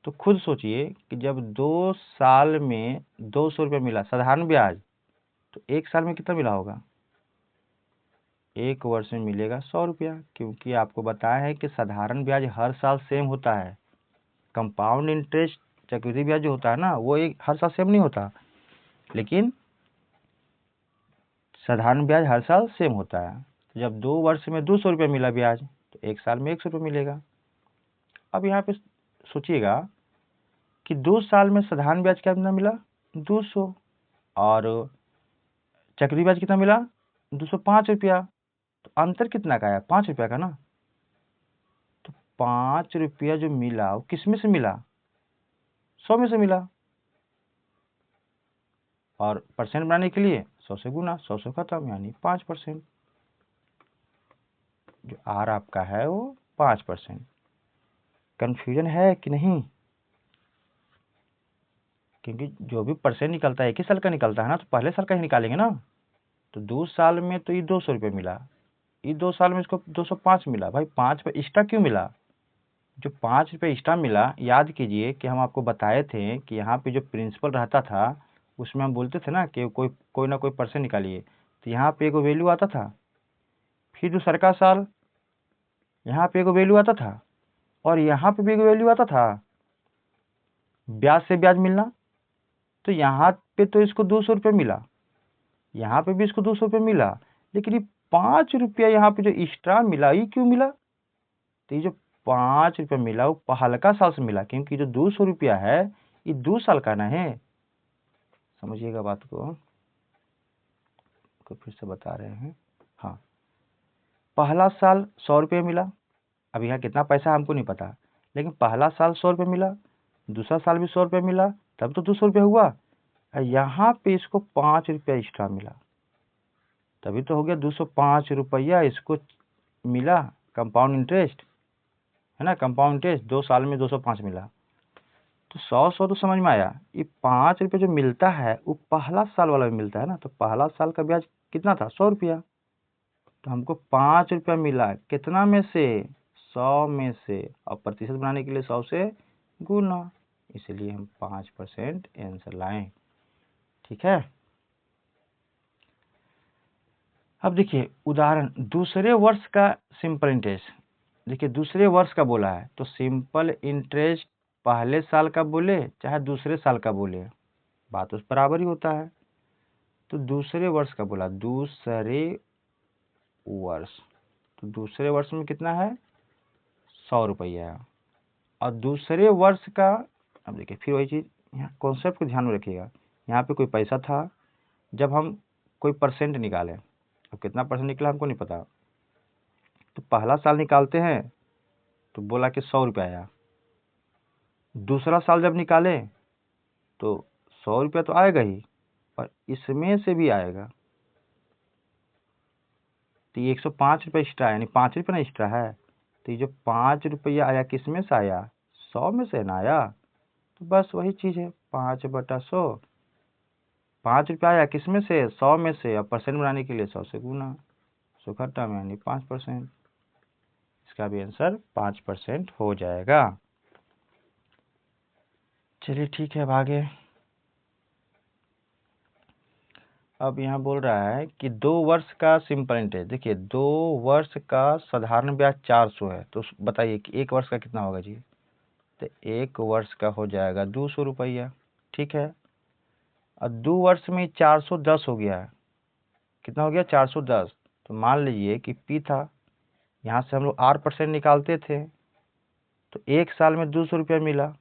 तो खुद सोचिए कि जब 2 साल में 200 रुपये मिला साधारण ब्याज, तो 1 साल में कितना मिला होगा? 1 वर्ष में मिलेगा 100 रुपया, क्योंकि आपको बताया है कि साधारण ब्याज हर साल सेम होता है। कंपाउंड इंटरेस्ट, चक्रवृद्धि ब्याज जो होता है ना, वो एक हर साल सेम नहीं होता, लेकिन साधारण ब्याज हर साल सेम होता है। तो जब 2 वर्ष में 200 रुपये मिला ब्याज, तो 1 साल में 100 रुपये मिलेगा। अब यहाँ पे सोचिएगा कि 2 साल में साधारण ब्याज कितना मिला? 200, और चक्रवृद्धि ब्याज कितना मिला? 205 रुपया। तो अंतर कितना का आया? 5 रुपया का ना। तो 5 रुपया जो मिला वो किस में से मिला? 100 में से मिला। और परसेंट बनाने के लिए 100 से गुना, 100 से खत्म, यानी 5%। जो आर आपका है वो 5%। कंफ्यूजन है कि नहीं? क्योंकि जो भी परसेंट निकलता है एक ही साल का निकलता है ना, तो पहले साल का ही निकालेंगे ना। तो 2 साल में तो ये 200 रुपये मिला, ये 2 साल में इसको 205 मिला। भाई 5 पे एक्स्ट्रा क्यों मिला? जो 5 रुपये एक्स्ट्रा मिला, याद कीजिए कि हम आपको बताए थे कि यहाँ पे जो प्रिंसिपल रहता था उसमें हम बोलते थे ना कि कोई ना कोई परसेंट निकालिए, तो यहाँ पे एगो वैल्यू आता था। फिर दूसरा का साल यहाँ पे एगो वैल्यू आता था, और यहाँ पे भी एगो वैल्यू आता था, ब्याज से ब्याज मिलना। तो यहाँ पे तो इसको 200 रुपये मिला, यहाँ पे भी इसको 200 रुपये मिला, लेकिन ये 5 रुपया यहाँ पे जो एक्स्ट्रा मिला, ये क्यों मिला? तो ये जो 5 रुपया मिला वो पहलका साल से मिला, क्योंकि जो 200 रुपया है ये 2 साल का ना है। समझिएगा बात को फिर से बता रहे हैं। हाँ, पहला साल 100 रुपये मिला। अब यहाँ कितना पैसा हमको नहीं पता, लेकिन पहला साल 100 रुपये मिला, दूसरा साल भी 100 रुपये मिला, तब तो 200 रुपये हुआ। यहाँ पे इसको 5 रुपया एक्स्ट्रा मिला, तभी तो हो गया 205 रुपया इसको मिला। कंपाउंड इंटरेस्ट है ना, कंपाउंड इंटरेस्ट 2 साल में 205 मिला। तो 100 तो समझ में आया। ये 5 रुपये जो मिलता है वो पहला साल वाला भी मिलता है ना, तो पहला साल का ब्याज कितना था? 100 रुपया। तो हमको 5 रुपया मिला, कितना में से? 100 में से, और प्रतिशत बनाने के लिए 100 से गुना, इसलिए हम 5% आंसर लाएं। ठीक है। अब देखिए उदाहरण, दूसरे वर्ष का सिंपल इंटरेस्ट। देखिए दूसरे वर्ष का बोला है, तो सिंपल इंटरेस्ट पहले साल का बोले चाहे दूसरे साल का बोले, बात उस बराबर ही होता है। तो दूसरे वर्ष का बोला, दूसरे वर्ष, तो दूसरे वर्ष में कितना है? 100 रुपया। और दूसरे वर्ष का, अब देखिए फिर वही चीज़, यहाँ कॉन्सेप्ट को ध्यान में रखिएगा। यहाँ पे कोई पैसा था, जब हम कोई परसेंट निकालें, अब कितना परसेंट निकला हमको नहीं पता, तो पहला साल निकालते हैं तो बोला कि 100 रुपया आया। दूसरा साल जब निकाले तो 100 रुपया तो आएगा ही, और इसमें से भी आएगा, तो ये 105 रुपये एक्स्ट्रा है, यानी 5 रुपये ना एक्स्ट्रा है। तो ये जो 5 रुपया आया किस में से आया? 100 में से ना आया। तो बस वही चीज़ है, 5/100। 5 रुपया आया किस में से? 100 में से, और परसेंट बनाने के लिए 100 से गुना, 100 खट्टा में यानी 5%। इसका भी आंसर 5% हो जाएगा। चलिए ठीक है, अब आगे। अब यहाँ बोल रहा है कि 2 वर्ष का सिंपल इंटरेस्ट। देखिए 2 वर्ष का साधारण ब्याज 400 है, तो बताइए कि 1 वर्ष का कितना होगा जी? तो 1 वर्ष का हो जाएगा 200 रुपया। ठीक है। और 2 वर्ष में 410 हो गया है। कितना हो गया? 410। तो मान लीजिए कि पी था, यहाँ से हम लोग R% निकालते थे, तो 1 साल में 200 रुपया मिला,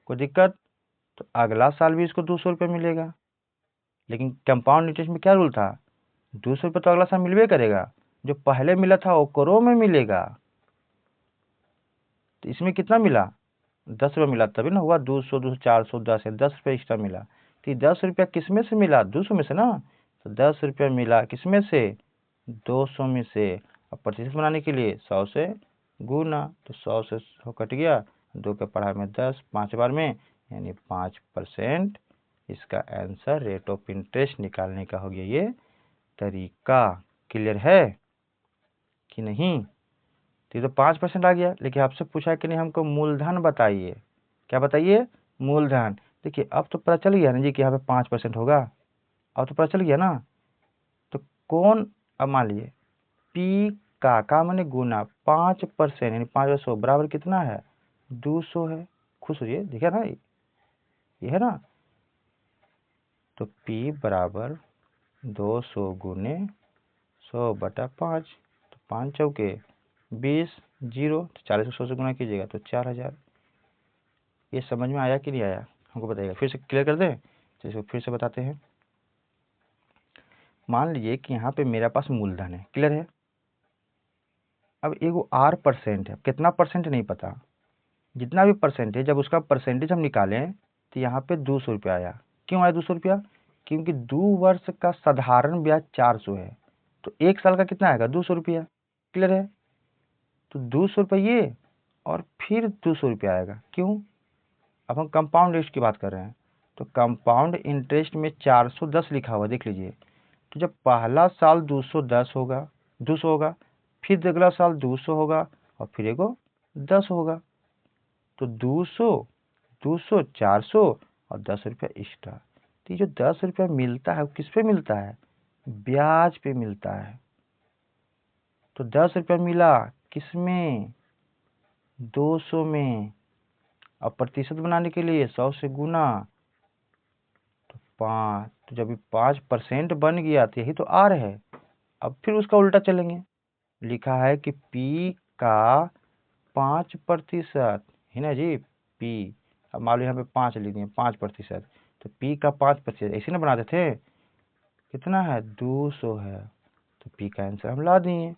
कोई दिक्कत? तो अगला साल भी इसको 200 रुपया मिलेगा। लेकिन कंपाउंड इंटरेस्ट में क्या रूल था? 200 रुपये तो अगला साल मिलवे करेगा, जो पहले मिला था वो करोड़ में मिलेगा। तो इसमें कितना मिला? 10 रुपये मिला तभी ना हुआ 200, 200, 400, 10 है, 10 रुपये एक्स्ट्रा मिला। तो 10 रुपया किस में से मिला? 200 में से ना। तो 10 रुपया मिला किस में से? 200 में से। अब प्रतिशत बनाने के लिए 100 से गुना, तो 100 से 100 कट गया, 2 के पढ़ाई में 10, 5 बार में, यानी 5%। इसका आंसर रेट ऑफ इंटरेस्ट निकालने का हो गया ये तरीका। क्लियर है कि नहीं? तो ये तो 5% आ गया, लेकिन आपसे पूछा कि नहीं हमको मूलधन बताइए। क्या बताइए? मूलधन। देखिए अब तो पता चल गया ना जी कि यहाँ पे 5% होगा। अब तो पता चल गया ना। तो कौन, अब मान लीजिए पी का मैंने गुना 5%, यानी 5/100 बराबर कितना है? 200 है। खुश होइए, देखिए ना ये है ना। तो P बराबर 200 गुने 100/5। तो 5 चौके 20, 0, तो 40 को 100 से गुना कीजिएगा तो 4000। ये समझ में आया कि नहीं आया हमको बताइएगा। फिर से क्लियर कर दें, तो इसको फिर से बताते हैं। मान लीजिए कि यहाँ पे मेरे पास मूलधन है। क्लियर है? अब एगो R% है, कितना परसेंट नहीं पता, जितना भी परसेंट है, जब उसका परसेंटेज हम निकालें तो यहाँ पे 200 रुपया आया। क्यों आया 200 रुपया? क्योंकि 2 वर्ष का साधारण ब्याज 400 है, तो 1 साल का कितना आएगा? 200 रुपया। क्लियर है? तो 200 रुपये और फिर 200 रुपया आएगा। क्यों? अब हम कंपाउंड इंटरेस्ट की बात कर रहे हैं, तो कंपाउंड इंटरेस्ट में 410 लिखा हुआ, देख लीजिए। तो जब पहला साल 210 होगा, 200 होगा, फिर अगला साल 200 होगा, और फिर एगो 10 होगा। तो 200, 200, 400 और 10 रुपया एक्स्ट्रा। तो ये जो 10 रुपया मिलता है वो किस पे मिलता है? ब्याज पे मिलता है। तो 10 रुपया मिला किस में? 200 में। अब प्रतिशत बनाने के लिए 100 से गुना, तो 5। तो जब ये 5% बन गया तो यही तो R है। अब फिर उसका उल्टा चलेंगे, लिखा है कि P का 5% है ना जी। P, अब मान लो यहाँ पे 5 लिख दिए, 5%। तो P का 5% ऐसे ना बनाते थे। कितना है? 200 है। तो P का आंसर हम ला दिए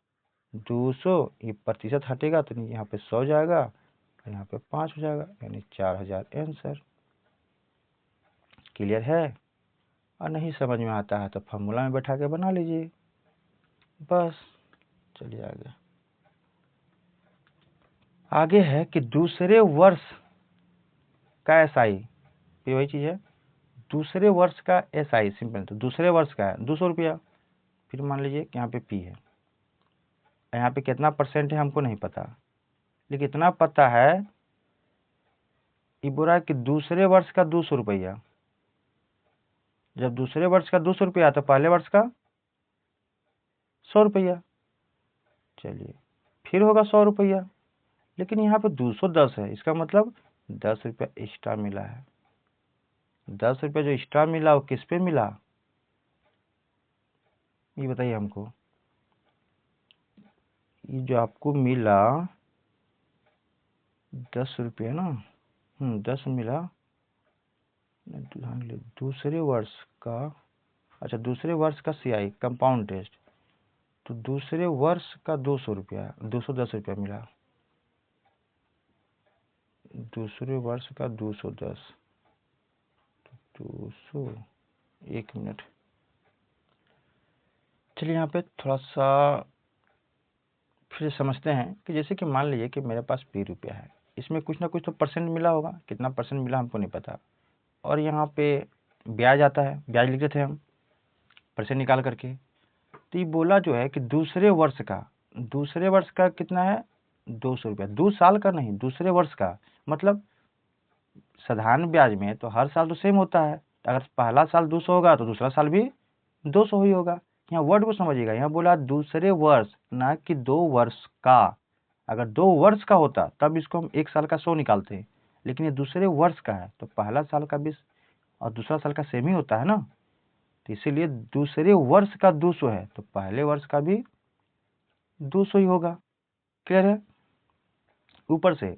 200। ये प्रतिशत हटेगा तो यहाँ पे 100 जाएगा, और यहाँ पे 5 हो जाएगा, यानी 4000 आंसर। क्लियर है? और नहीं समझ में आता है तो फॉर्मूला में बैठा के बना लीजिए बस। चलिए आगे। आगे है कि दूसरे वर्ष का SI, ये वही चीज़ है, दूसरे वर्ष का SI सिंपल। तो दूसरे वर्ष का है 200 रुपया। फिर मान लीजिए कि यहाँ पे P है, यहाँ पे कितना परसेंट है हमको नहीं पता, लेकिन इतना पता है ये बोला कि दूसरे वर्ष का 200 रुपया। जब दूसरे वर्ष का 200 रुपया तो पहले वर्ष का 100 रुपया। चलिए फिर होगा 100 रुपया, लेकिन यहाँ पे 210 है, इसका मतलब 10 रुपया एक्स्ट्रा मिला है। 10 रुपया जो एक्स्ट्रा मिला वो किस पे मिला? ये बताइए हमको। ये जो आपको मिला 10 रुपया ना, 10 मिला दूसरे वर्ष का। अच्छा, दूसरे वर्ष का CI कंपाउंड टेस्ट, तो दूसरे वर्ष का 200 रुपया, 210 रुपया मिला। दूसरे वर्ष का 210, 200, 1 मिनट। चलिए यहाँ पे थोड़ा सा फिर समझते हैं कि जैसे कि मान लीजिए कि मेरे पास P रुपया है, इसमें कुछ ना कुछ तो परसेंट मिला होगा। कितना परसेंट मिला हमको नहीं पता। और यहाँ पे ब्याज आता है, ब्याज लिखते थे हम परसेंट निकाल करके। तो ये बोला जो है कि दूसरे वर्ष का कितना है? 200 रुपया। 2 साल का नहीं, दूसरे वर्ष का। मतलब साधारण ब्याज में तो हर साल तो सेम होता है। अगर पहला साल 200 होगा तो दूसरा साल भी 200 ही होगा। यहाँ वर्ड को समझिएगा, यहाँ बोला दूसरे वर्ष, ना कि 2 वर्ष का। अगर 2 वर्ष का होता तब इसको हम 1 साल का 100 निकालते हैं, लेकिन ये दूसरे वर्ष का है तो पहला साल का 20 और दूसरा साल का सेम ही होता है ना। तो इसीलिए दूसरे वर्ष का 200 है तो पहले वर्ष का भी 200 ही होगा। क्लियर है? ऊपर से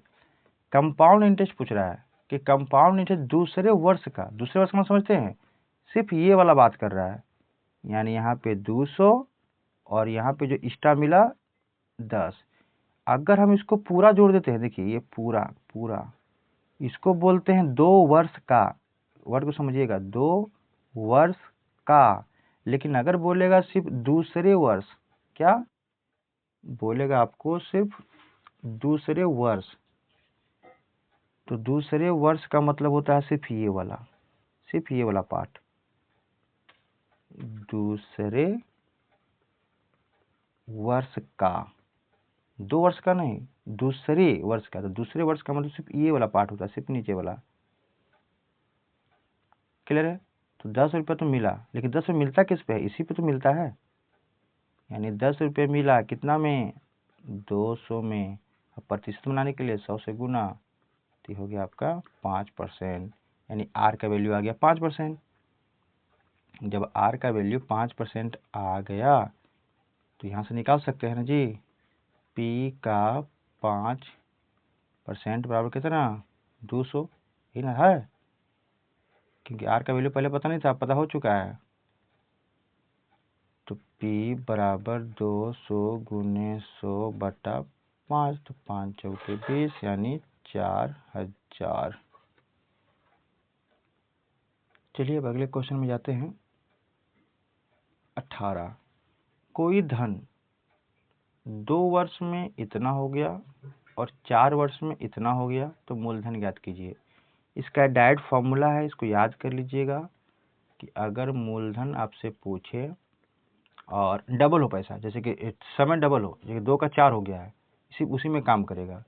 कंपाउंड इंटरेस्ट पूछ रहा है कि कंपाउंड इंटरेस्ट दूसरे वर्ष का मतलब समझते हैं, सिर्फ ये वाला बात कर रहा है। यानी यहाँ पे 200 और यहाँ पे जो एक्स्ट्रा मिला 10। अगर हम इसको पूरा जोड़ देते हैं, देखिए ये पूरा इसको बोलते हैं 2 वर्ष का। वर्ड को समझिएगा, 2 वर्ष का। लेकिन अगर बोलेगा सिर्फ दूसरे वर्ष, क्या बोलेगा आपको? सिर्फ दूसरे वर्ष। तो दूसरे वर्ष का मतलब होता है सिर्फ ये वाला, सिर्फ ये वाला पार्ट, दूसरे वर्ष का। 2 वर्ष का नहीं, दूसरे वर्ष का। तो दूसरे वर्ष का मतलब सिर्फ ये वाला पार्ट होता है, सिर्फ नीचे वाला। क्लियर है? तो 10 रुपये तो मिला, लेकिन 10 रुपये मिलता किस पे है? इसी पे तो मिलता है। यानी 10 रुपये मिला कितना में? 200 में। अब प्रतिशत बनाने के लिए 100 से गुना, तो हो गया आपका 5%। यानी आर का वैल्यू आ गया 5%। जब आर का वैल्यू 5% आ गया तो यहाँ से निकाल सकते हैं ना जी, पी का 5% बराबर कितना? 200 ही ना है, क्योंकि आर का वैल्यू पहले पता नहीं था, पता हो चुका है। तो पी बराबर 200 गुने 100 बटा 5, तो 5 चौके 20 यानी 4000। चलिए अब अगले क्वेश्चन में जाते हैं। 18, कोई धन 2 वर्ष में इतना हो गया और 4 वर्ष में इतना हो गया, तो मूलधन ज्ञात कीजिए। इसका डायरेक्ट फॉर्मूला है, इसको याद कर लीजिएगा कि अगर मूलधन आपसे पूछे और डबल हो पैसा, जैसे कि समय डबल हो, जैसे 2 का 4 हो गया है, उसी में काम करेगा।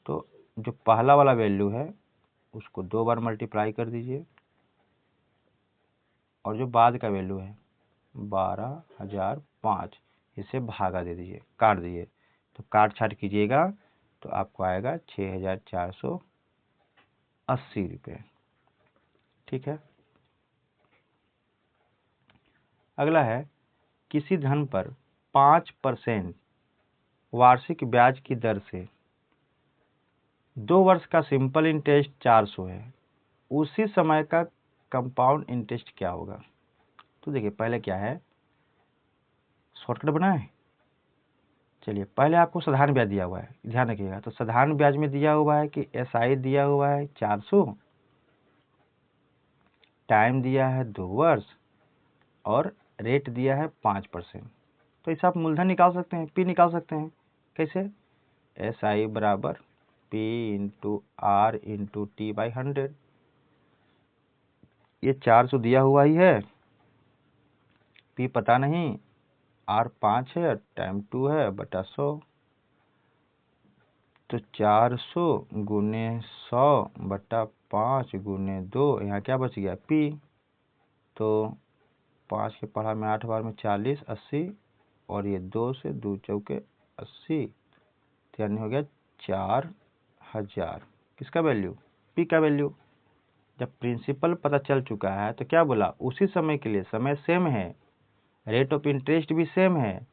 तो जो पहला वाला वैल्यू है उसको 2 बार मल्टीप्लाई कर दीजिए, और जो बाद का वैल्यू है 12,005, इसे भागा दे दीजिए, काट दीजिए। तो काट छाट कीजिएगा तो आपको आएगा 6,480 रुपये। ठीक है। अगला है, किसी धन पर 5% वार्षिक ब्याज की दर से 2 वर्ष का सिंपल इंटरेस्ट 400 है, उसी समय का कंपाउंड इंटरेस्ट क्या होगा? तो देखिए पहले क्या है, शॉर्टकट बनाए। चलिए पहले आपको साधारण ब्याज दिया हुआ है, ध्यान रखिएगा। तो साधारण ब्याज में दिया हुआ है कि एसआई दिया हुआ है 400, टाइम दिया है 2 वर्ष, और रेट दिया है 5%। तो इसे आप मूलधन निकाल सकते हैं, पी निकाल सकते हैं। कैसे? एसआई बराबर P into R into T by 100। ये 400 दिया हुआ ही है, पी पता नहीं, आर 5 है, टाइम 2 है, बटा 100। तो 400 गुने 100 बटा 5 गुने 2, यहाँ क्या बच गया? पी। तो 5 के पढ़ा में 8 बार में 40, 80, और ये 2 से 2 चौके 80, तो यानी हो गया 4000। किसका वैल्यू? पी का वैल्यू। जब प्रिंसिपल पता चल चुका है तो क्या बोला? उसी समय के लिए समय सेम है, रेट ऑफ इंटरेस्ट भी सेम है।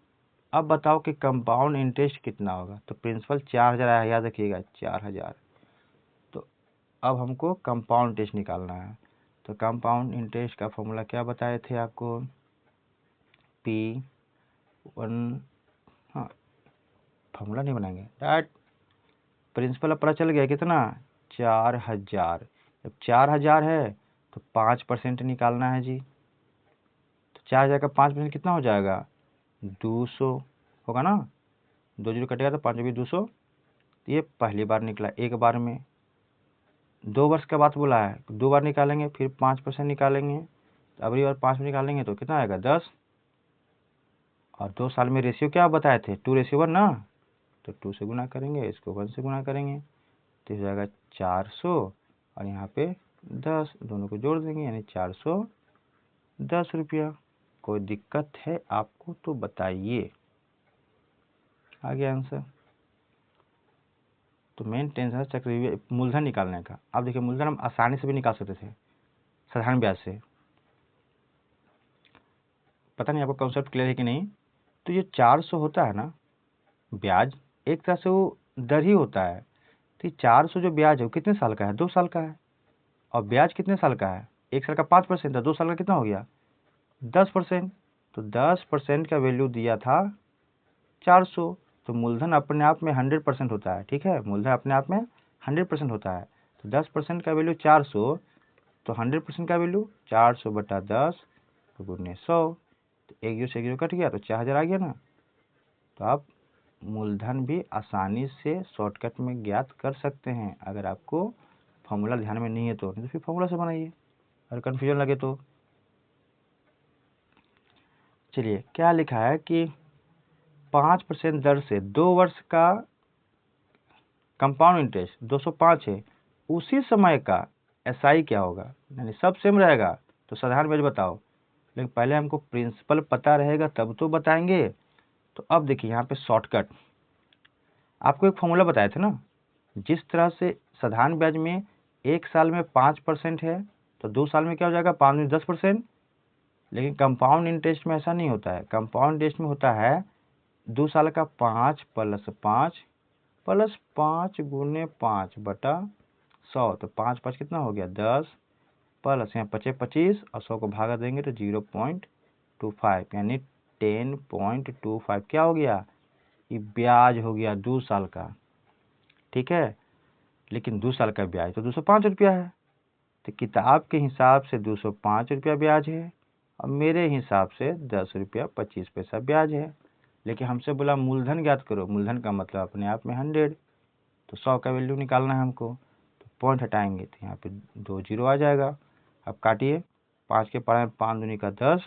अब बताओ कि कंपाउंड इंटरेस्ट कितना होगा? तो प्रिंसिपल 4000 आया, याद रखिएगा 4000। तो अब हमको कंपाउंड इंटरेस्ट निकालना है। तो कंपाउंड इंटरेस्ट का फॉर्मूला क्या बताए थे आपको? P1, हाँ फॉर्मूला नहीं बनाएंगे, डायरेक्ट प्रिंसिपल अब पता चल गया कितना? 4000। जब 4000 है तो 5% निकालना है जी। तो 4000 का 5% कितना हो जाएगा? 200 होगा ना। 2 जीरो कटेगा तो 5 भी 200। ये पहली बार निकला, एक बार में। 2 वर्ष का बात बोला है, 2 बार निकालेंगे, फिर 5% निकालेंगे, तो अगली बार 5 निकालेंगे तो कितना आएगा? 10। और 2 साल में रेशियो क्या बताए थे? 2:1 ना। तो 2 से गुना करेंगे, इसको 1 से गुना करेंगे, तो हो जाएगा 400, और यहाँ पे 10, दोनों को जोड़ देंगे यानी 410 रुपया। कोई दिक्कत है आपको तो बताइए। आ गया आंसर। तो मेन टेंशन है चक्रवृद्धि मूलधन निकालने का। अब देखिए मूलधन हम आसानी से भी निकाल सकते थे साधारण ब्याज से। पता नहीं आपको कॉन्सेप्ट क्लियर है कि नहीं। तो ये 400 होता है ना ब्याज, एक तरह से वो दर ही होता है। तो ये 400 जो ब्याज है वो कितने साल का है? 2 साल का है। और ब्याज कितने साल का है? 1 साल का 5% था, 2 साल का कितना हो गया? 10%। तो 10% का वैल्यू दिया था 400। तो मूलधन अपने आप में 100% होता है। ठीक है, मूलधन अपने आप में 100% होता है। तो 10% का वैल्यू 400, तो 100% का वैल्यू 400/10 गुने 100, तो 1 जीरो से 1 जीरो कट गया तो 4000 आ गया ना। तो आप मूलधन भी आसानी से शॉर्टकट में ज्ञात कर सकते हैं, अगर आपको फॉर्मूला ध्यान में नहीं है तो, नहीं तो फिर फॉर्मूला से बनाइए अगर कन्फ्यूजन लगे तो। चलिए क्या लिखा है कि 5% दर से 2 वर्ष का कंपाउंड इंटरेस्ट 205 है, उसी समय का एसआई क्या होगा, यानी सब सेम रहेगा तो साधारण ब्याज बताओ, लेकिन पहले हमको प्रिंसिपल पता रहेगा तब तो बताएंगे। तो अब देखिए यहाँ पे शॉर्टकट, आपको एक फॉर्मूला बताए थे ना, जिस तरह से साधारण ब्याज में 1 साल में 5% है तो 2 साल में क्या हो जाएगा 5 में 10%, लेकिन कंपाउंड इंटरेस्ट में ऐसा नहीं होता है। कंपाउंड इंटरेस्ट में होता है 2 साल का 5 + 5 गुने 5/100, तो 5 5 कितना हो गया 10, प्लस यहाँ 25 25 और 100 को भागा देंगे तो 0.25 यानी 10.25 क्या हो गया, ये ब्याज हो गया 2 साल का। ठीक है, लेकिन 2 साल का ब्याज तो 205 रुपया है, तो किताब के हिसाब से 205 रुपया ब्याज है और मेरे हिसाब से 10 रुपया 25 पैसा ब्याज है। लेकिन हमसे बोला मूलधन ज्ञात करो, मूलधन का मतलब अपने आप में 100, तो 100 का वैल्यू निकालना है हमको, तो पॉइंट हटाएंगे तो यहाँ पे 2 जीरो आ जाएगा। अब काटिए, 5 के पढ़ा 5 दूनी का 10,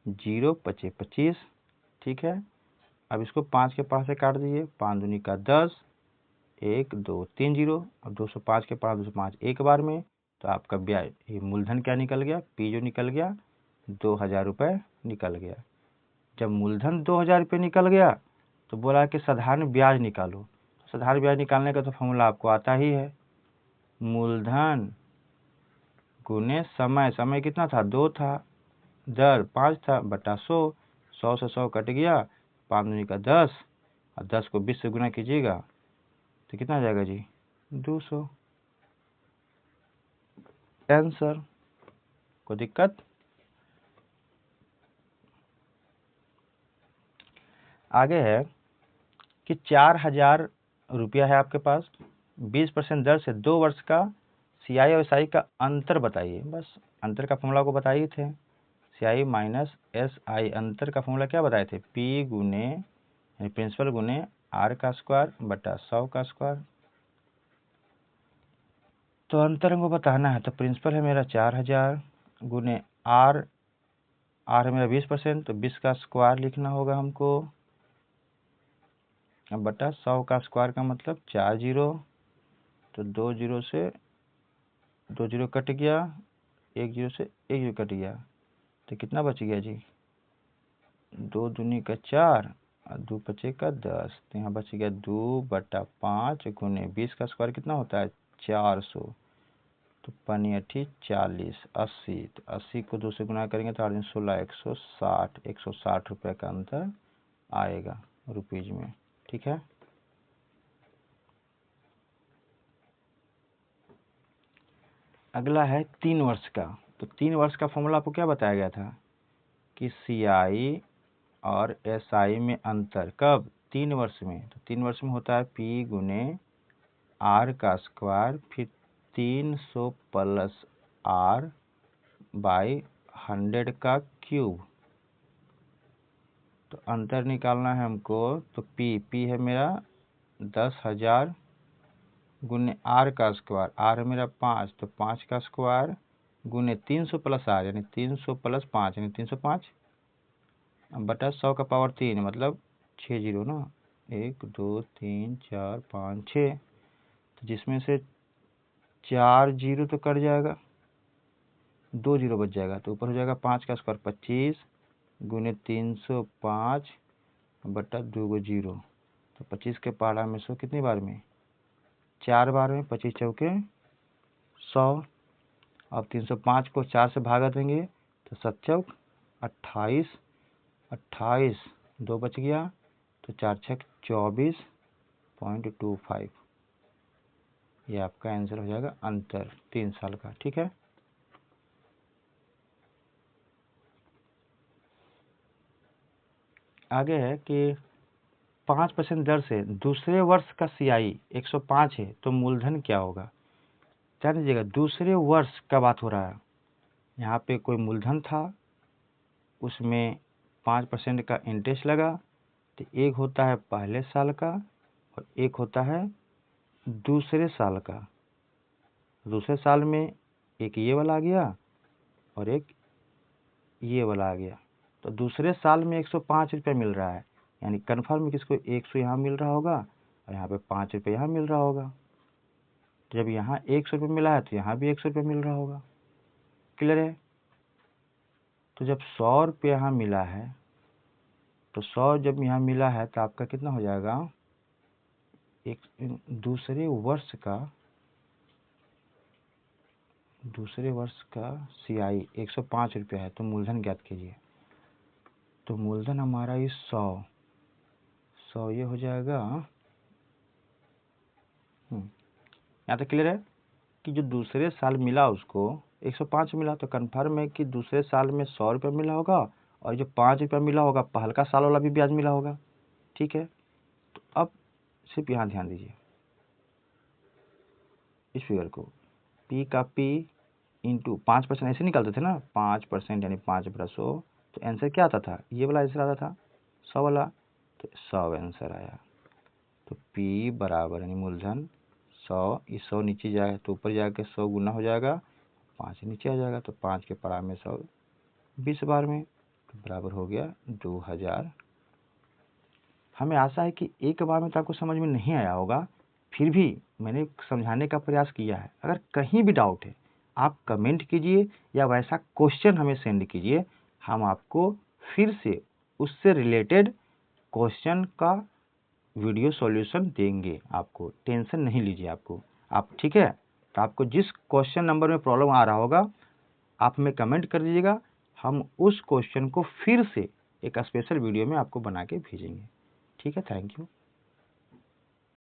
0 पचे 25। ठीक है, अब इसको 5 के पढ़ा से काट दीजिए, 5 दूनी का 10, 1 2 3 जीरो। अब 205 के पढ़ा 205 एक बार में, तो आपका ब्याज ये मूलधन क्या निकल गया, पी जो निकल गया 2000 रुपये निकल गया। जब मूलधन 2000 रुपये निकल गया तो बोला कि साधारण ब्याज निकालो। साधारण ब्याज निकालने का तो फॉर्मूला आपको आता ही है, मूलधन गुने समय, समय कितना था 2 था, दर 5 था बटा 100, 100 से 100 कट गया, 5 दूनी का 10 और 10 को 20 से गुना कीजिएगा तो कितना आ जाएगा जी 200। आंसर, कोई दिक्कत। आगे है कि 4000 रुपया है आपके पास, 20% दर से 2 वर्ष का सीआई और एसआई का अंतर बताइए। बस अंतर का फॉर्मूला को बताइए थे, सीआई माइनस एसआई, अंतर का फॉर्मूला क्या बताए थे, पी गुने यानी प्रिंसिपल गुने आर का स्क्वायर बटा 100 का स्क्वायर। तो अंतर हमको बताना है, तो प्रिंसिपल है मेरा 4000 गुने आर, आर है मेरा 20%, तो 20 का स्क्वायर लिखना होगा हमको, अब बटा 100 का स्क्वायर का मतलब 4 जीरो, तो 2 जीरो से 2 जीरो कट गया, 1 जीरो से 1 जीरो कट गया, तो कितना बच गया जी 2 दूनी का 4 और 2 पचे का 10, तो यहाँ बच गया 2/5 गुने 20 का स्क्वायर कितना होता है 400, तो पानी 80 40 80, तो 80 को 2 से गुना करेंगे तो 8 16 160 रुपये का अंतर आएगा रुपीज में। ठीक है, अगला है 3 वर्ष का। तो 3 वर्ष का फॉर्मूला आपको क्या बताया गया था कि सीआई और एसआई में अंतर कब 3 वर्ष में, तो 3 वर्ष में होता है पी गुने आर का स्क्वायर फिर 300 प्लस आर बाई 100 का क्यूब। तो अंतर निकालना है हमको, तो पी है मेरा 10,000 गुने आर का स्क्वायर, आर है मेरा 5, तो 5 का स्क्वायर गुने 300 प्लस आर यानी 300 प्लस 5 यानी 305 बटा 100 का पावर 3 मतलब 6 जीरो ना, 1 2 3 4 5 6, तो जिसमें से 4 जीरो तो कट जाएगा, 2 जीरो बच जाएगा, तो ऊपर हो जाएगा 5 का स्क्वायर 25 गुने 305 बटा 2 जीरो, तो 25 के पहाड़ा में 100 कितनी बार में 4 बार में, 25 चौके 100। अब 305 को 4 से भागा देंगे तो 7 चौक 28, 28 2 बच गया, तो 4 छक 24.25, ये आपका आंसर हो जाएगा अंतर 3 साल का। ठीक है, आगे है कि 5% दर से दूसरे वर्ष का CI 105 है तो मूलधन क्या होगा। ध्यान दीजिएगा, दूसरे वर्ष का बात हो रहा है। यहाँ पे कोई मूलधन था, उसमें 5% का इंटरेस्ट लगा, तो एक होता है पहले साल का और एक होता है दूसरे साल का। दूसरे साल में एक ये वाला आ गया और एक ये वाला आ गया, तो दूसरे साल में 105 रुपये मिल रहा है, यानी कन्फर्म किसको 100 यहाँ मिल रहा होगा और यहाँ पे 5 रुपये यहाँ मिल रहा होगा। तो जब यहाँ 100 रुपये मिला है तो यहाँ भी 100 रुपये मिल रहा होगा। क्लियर है। तो जब 100 रुपये यहाँ मिला है तो 100 जब यहाँ मिला है तो आपका कितना हो जाएगा, एक दूसरे वर्ष का CI 105 रुपये है तो मूलधन ज्ञात कीजिए। तो मूलधन हमारा इस 100 ये हो जाएगा। यहाँ तक क्लियर है कि जो दूसरे साल मिला उसको 105 मिला, तो कन्फर्म है कि दूसरे साल में 100 रुपये मिला होगा और जो 5 रुपये मिला होगा पहल का साल वाला भी ब्याज मिला होगा। ठीक है, तो अब सिर्फ यहाँ ध्यान दीजिए इस फिगर को, P का P इंटू 5% ऐसे निकालते थे ना, 5% यानी 5/100, तो आंसर क्या आता था, ये वाला आंसर आता था 100 वाला, तो 100 आंसर आया। तो P बराबर यानी मूलधन 100, इस 100 नीचे जाए तो ऊपर जाके 100 गुना हो जाएगा, 5 नीचे आ जाएगा तो 5 के पड़ा में 100 20 बार में, तो बराबर हो गया 2000। हमें आशा है कि एक बार में तो आपको समझ में नहीं आया होगा, फिर भी मैंने समझाने का प्रयास किया है। अगर कहीं भी डाउट है आप कमेंट कीजिए या वैसा क्वेश्चन हमें सेंड कीजिए, हम आपको फिर से उससे रिलेटेड क्वेश्चन का वीडियो सॉल्यूशन देंगे। आपको टेंशन नहीं लीजिए आप ठीक है। तो आपको जिस क्वेश्चन नंबर में प्रॉब्लम आ रहा होगा आप हमें कमेंट कर दीजिएगा, हम उस क्वेश्चन को फिर से एक स्पेशल वीडियो में आपको बना के भेजेंगे। ठीक है, थैंक यू।